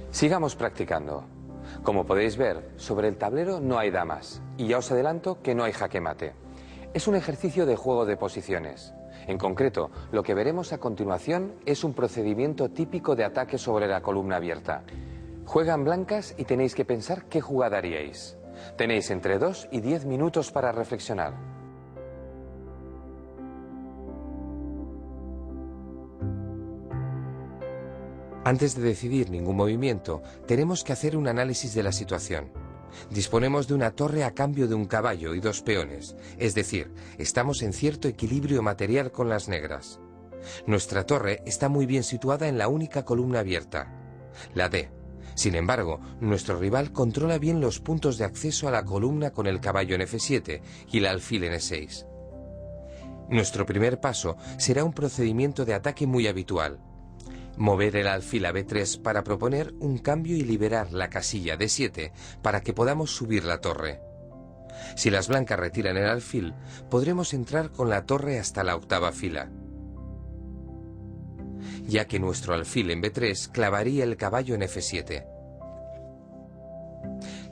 Sigamos practicando. Como podéis ver, sobre el tablero no hay damas, y ya os adelanto que no hay jaque mate. Es un ejercicio de juego de posiciones. En concreto, lo que veremos a continuación es un procedimiento típico de ataque sobre la columna abierta. Juegan blancas y tenéis que pensar qué jugada haríais. Tenéis entre 2 y 10 minutos para reflexionar. Antes de decidir ningún movimiento, tenemos que hacer un análisis de la situación. Disponemos de una torre a cambio de un caballo y 2 peones, es decir, estamos en cierto equilibrio material con las negras. Nuestra torre está muy bien situada en la única columna abierta, la D. Sin embargo, nuestro rival controla bien los puntos de acceso a la columna con el caballo en F7 y el alfil en E6. Nuestro primer paso será un procedimiento de ataque muy habitual. Mover el alfil a B3 para proponer un cambio y liberar la casilla D7 para que podamos subir la torre. Si las blancas retiran el alfil, podremos entrar con la torre hasta la octava fila, ya que nuestro alfil en B3 clavaría el caballo en F7.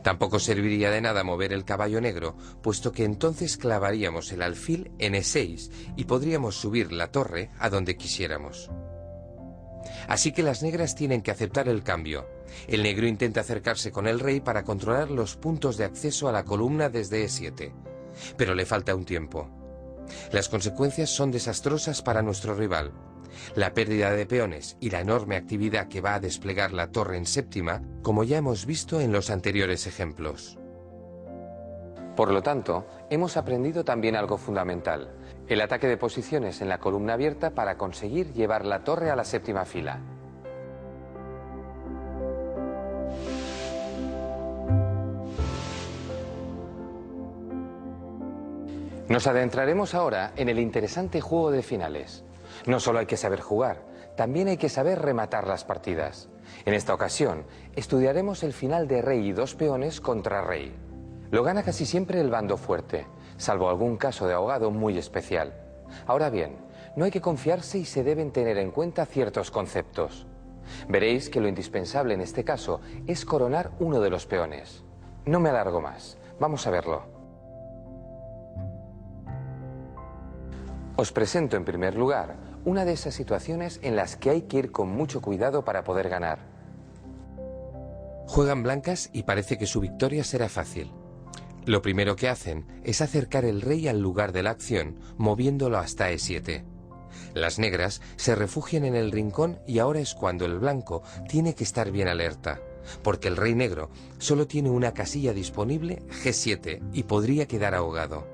Tampoco serviría de nada mover el caballo negro, puesto que entonces clavaríamos el alfil en E6 y podríamos subir la torre a donde quisiéramos. Así que las negras tienen que aceptar el cambio. El negro intenta acercarse con el rey para controlar los puntos de acceso a la columna desde E7, pero le falta un tiempo. Las consecuencias son desastrosas para nuestro rival. La pérdida de peones y la enorme actividad que va a desplegar la torre en séptima, como ya hemos visto en los anteriores ejemplos. Por lo tanto, hemos aprendido también algo fundamental: el ataque de posiciones en la columna abierta para conseguir llevar la torre a la séptima fila. Nos adentraremos ahora en el interesante juego de finales. No solo hay que saber jugar, también hay que saber rematar las partidas. En esta ocasión, estudiaremos el final de rey y 2 peones contra rey. Lo gana casi siempre el bando fuerte, salvo algún caso de ahogado muy especial. Ahora bien, no hay que confiarse y se deben tener en cuenta ciertos conceptos. Veréis que lo indispensable en este caso es coronar uno de los peones. No me alargo más, vamos a verlo. Os presento en primer lugar una de esas situaciones en las que hay que ir con mucho cuidado para poder ganar. Juegan blancas y parece que su victoria será fácil. Lo primero que hacen es acercar el rey al lugar de la acción, moviéndolo hasta E7. Las negras se refugian en el rincón y ahora es cuando el blanco tiene que estar bien alerta, porque el rey negro solo tiene una casilla disponible, G7, y podría quedar ahogado.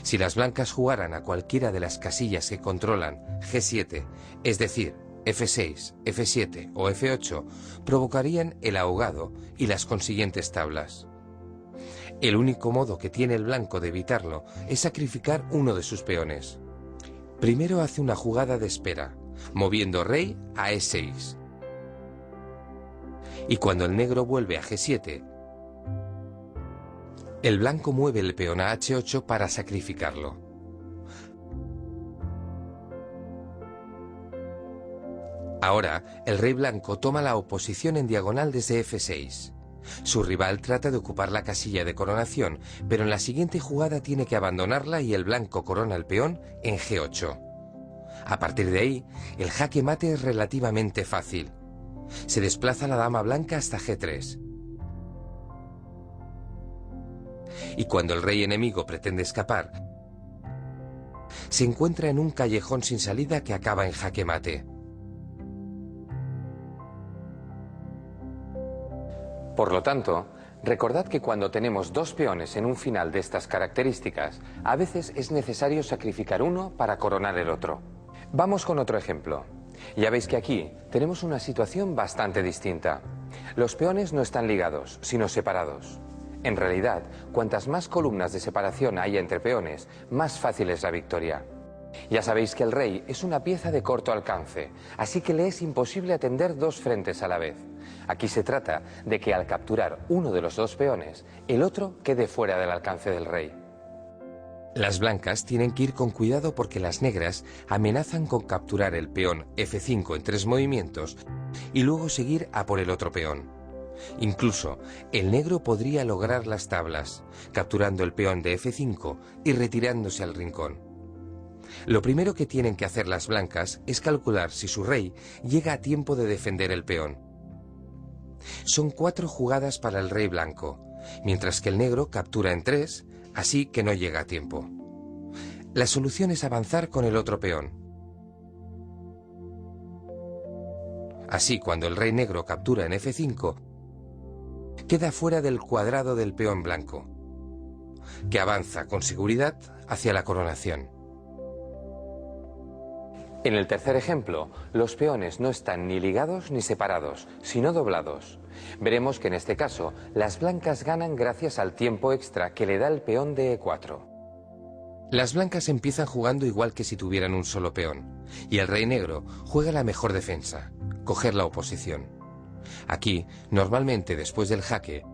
Si las blancas jugaran a cualquiera de las casillas que controlan, G7, es decir, F6, F7 o F8 provocarían el ahogado y las consiguientes tablas. El único modo que tiene el blanco de evitarlo es sacrificar uno de sus peones. Primero hace una jugada de espera, moviendo rey a E6. Y cuando el negro vuelve a G7, el blanco mueve el peón a H8 para sacrificarlo. Ahora, el rey blanco toma la oposición en diagonal desde F6. Su rival trata de ocupar la casilla de coronación, pero en la siguiente jugada tiene que abandonarla y el blanco corona el peón en G8. A partir de ahí, el jaque mate es relativamente fácil. Se desplaza la dama blanca hasta G3. Y cuando el rey enemigo pretende escapar, se encuentra en un callejón sin salida que acaba en jaque mate. Por lo tanto, recordad que cuando tenemos dos peones en un final de estas características, a veces es necesario sacrificar uno para coronar el otro. Vamos con otro ejemplo. Ya veis que aquí tenemos una situación bastante distinta. Los peones no están ligados, sino separados. En realidad, cuantas más columnas de separación haya entre peones, más fácil es la victoria. Ya sabéis que el rey es una pieza de corto alcance, así que le es imposible atender dos frentes a la vez. Aquí se trata de que al capturar uno de los dos peones, el otro quede fuera del alcance del rey. Las blancas tienen que ir con cuidado porque las negras amenazan con capturar el peón F5 en 3 movimientos y luego seguir a por el otro peón. Incluso, el negro podría lograr las tablas, capturando el peón de F5 y retirándose al rincón. Lo primero que tienen que hacer las blancas es calcular si su rey llega a tiempo de defender el peón. Son 4 jugadas para el rey blanco, mientras que el negro captura en 3, así que no llega a tiempo. La solución es avanzar con el otro peón. Así, cuando el rey negro captura en F5, queda fuera del cuadrado del peón blanco, que avanza con seguridad hacia la coronación. En el tercer ejemplo, los peones no están ni ligados ni separados, sino doblados. Veremos que en este caso, las blancas ganan gracias al tiempo extra que le da el peón de E4. Las blancas empiezan jugando igual que si tuvieran un solo peón, y el rey negro juega la mejor defensa, coger la oposición. Aquí, normalmente después del jaque,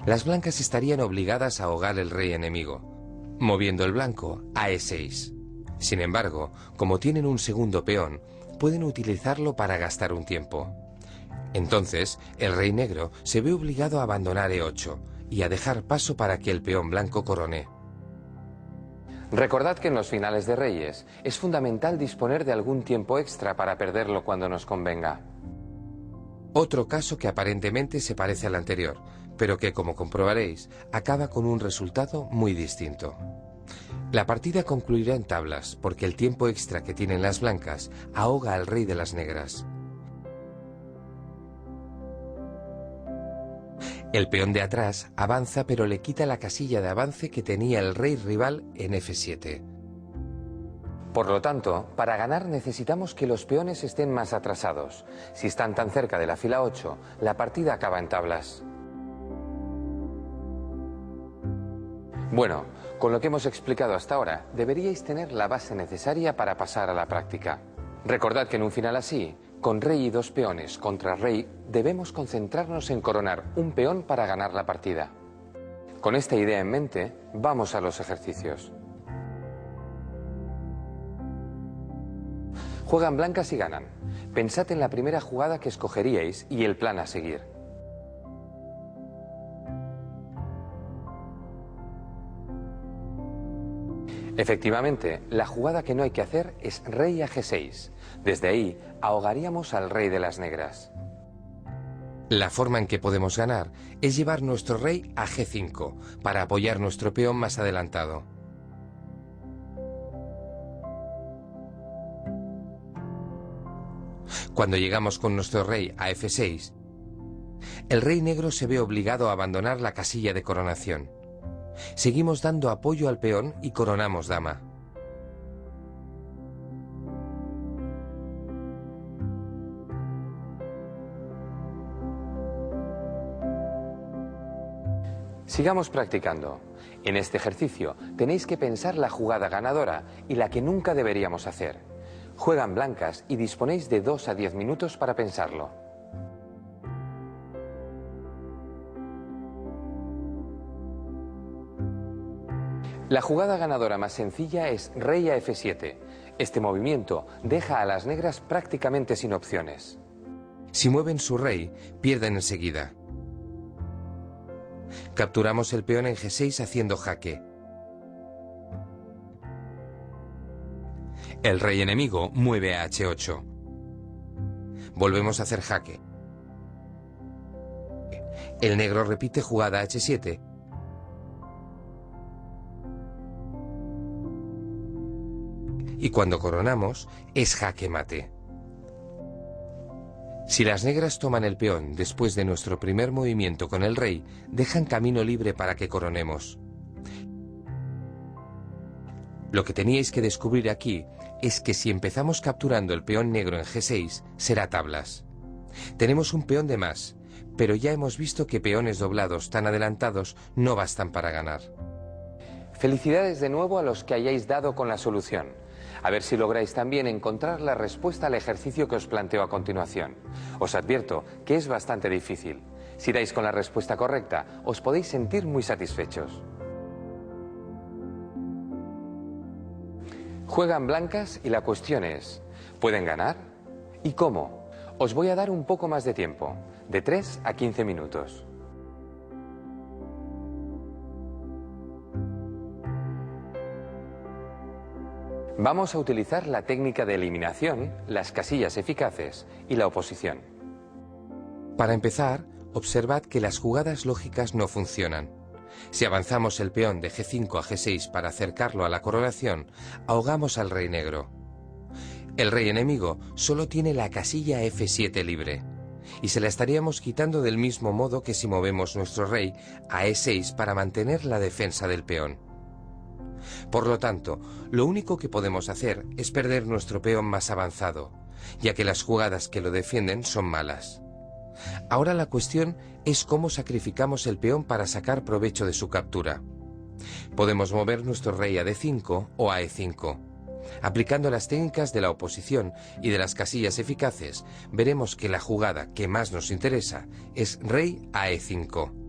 las blancas estarían obligadas a ahogar el rey enemigo, moviendo el blanco a E6. Sin embargo, como tienen un segundo peón, pueden utilizarlo para gastar un tiempo. Entonces, el rey negro se ve obligado a abandonar E8 y a dejar paso para que el peón blanco corone. Recordad que en los finales de reyes es fundamental disponer de algún tiempo extra para perderlo cuando nos convenga. Otro caso que aparentemente se parece al anterior, pero que, como comprobaréis, acaba con un resultado muy distinto. La partida concluirá en tablas, porque el tiempo extra que tienen las blancas ahoga al rey de las negras. El peón de atrás avanza, pero le quita la casilla de avance que tenía el rey rival en F7. Por lo tanto, para ganar necesitamos que los peones estén más atrasados. Si están tan cerca de la fila 8, la partida acaba en tablas. Bueno, con lo que hemos explicado hasta ahora, deberíais tener la base necesaria para pasar a la práctica. Recordad que en un final así, con rey y dos peones contra rey, debemos concentrarnos en coronar un peón para ganar la partida. Con esta idea en mente, vamos a los ejercicios. Juegan blancas y ganan. Pensad en la primera jugada que escogeríais y el plan a seguir. Efectivamente, la jugada que no hay que hacer es rey a G6. Desde ahí, ahogaríamos al rey de las negras. La forma en que podemos ganar es llevar nuestro rey a G5 para apoyar nuestro peón más adelantado. Cuando llegamos con nuestro rey a F6, el rey negro se ve obligado a abandonar la casilla de coronación. Seguimos dando apoyo al peón y coronamos dama. Sigamos practicando. En este ejercicio tenéis que pensar la jugada ganadora y la que nunca deberíamos hacer. Juegan blancas y disponéis de 2 a 10 minutos para pensarlo. La jugada ganadora más sencilla es rey a F7. Este movimiento deja a las negras prácticamente sin opciones. Si mueven su rey, pierden enseguida. Capturamos el peón en G6 haciendo jaque. El rey enemigo mueve a H8. Volvemos a hacer jaque. El negro repite jugada H7. Y cuando coronamos, es jaque mate. Si las negras toman el peón después de nuestro primer movimiento con el rey, dejan camino libre para que coronemos. Lo que teníais que descubrir aquí es que si empezamos capturando el peón negro en G6, será tablas. Tenemos un peón de más, pero ya hemos visto que peones doblados tan adelantados no bastan para ganar. Felicidades de nuevo a los que hayáis dado con la solución. A ver si lográis también encontrar la respuesta al ejercicio que os planteo a continuación. Os advierto que es bastante difícil. Si dais con la respuesta correcta, os podéis sentir muy satisfechos. Juegan blancas y la cuestión es, ¿pueden ganar? ¿Y cómo? Os voy a dar un poco más de tiempo, de 3 a 15 minutos. Vamos a utilizar la técnica de eliminación, las casillas eficaces y la oposición. Para empezar, observad que las jugadas lógicas no funcionan. Si avanzamos el peón de G5 a G6 para acercarlo a la coronación, ahogamos al rey negro. El rey enemigo solo tiene la casilla F7 libre, y se la estaríamos quitando del mismo modo que si movemos nuestro rey a E6 para mantener la defensa del peón. Por lo tanto, lo único que podemos hacer es perder nuestro peón más avanzado, ya que las jugadas que lo defienden son malas. Ahora la cuestión es cómo sacrificamos el peón para sacar provecho de su captura. Podemos mover nuestro rey a D5 o a E5. Aplicando las técnicas de la oposición y de las casillas eficaces, veremos que la jugada que más nos interesa es rey a E5.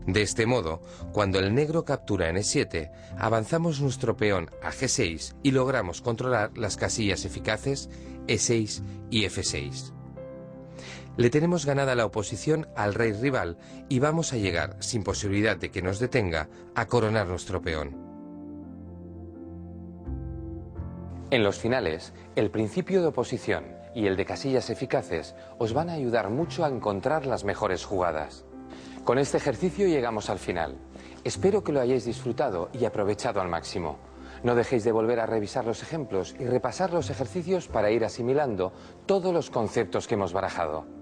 De este modo, cuando el negro captura en E7, avanzamos nuestro peón a G6 y logramos controlar las casillas eficaces E6 y F6. Le tenemos ganada la oposición al rey rival y vamos a llegar, sin posibilidad de que nos detenga, a coronar nuestro peón. En los finales, el principio de oposición y el de casillas eficaces os van a ayudar mucho a encontrar las mejores jugadas. Con este ejercicio llegamos al final. Espero que lo hayáis disfrutado y aprovechado al máximo. No dejéis de volver a revisar los ejemplos y repasar los ejercicios para ir asimilando todos los conceptos que hemos barajado.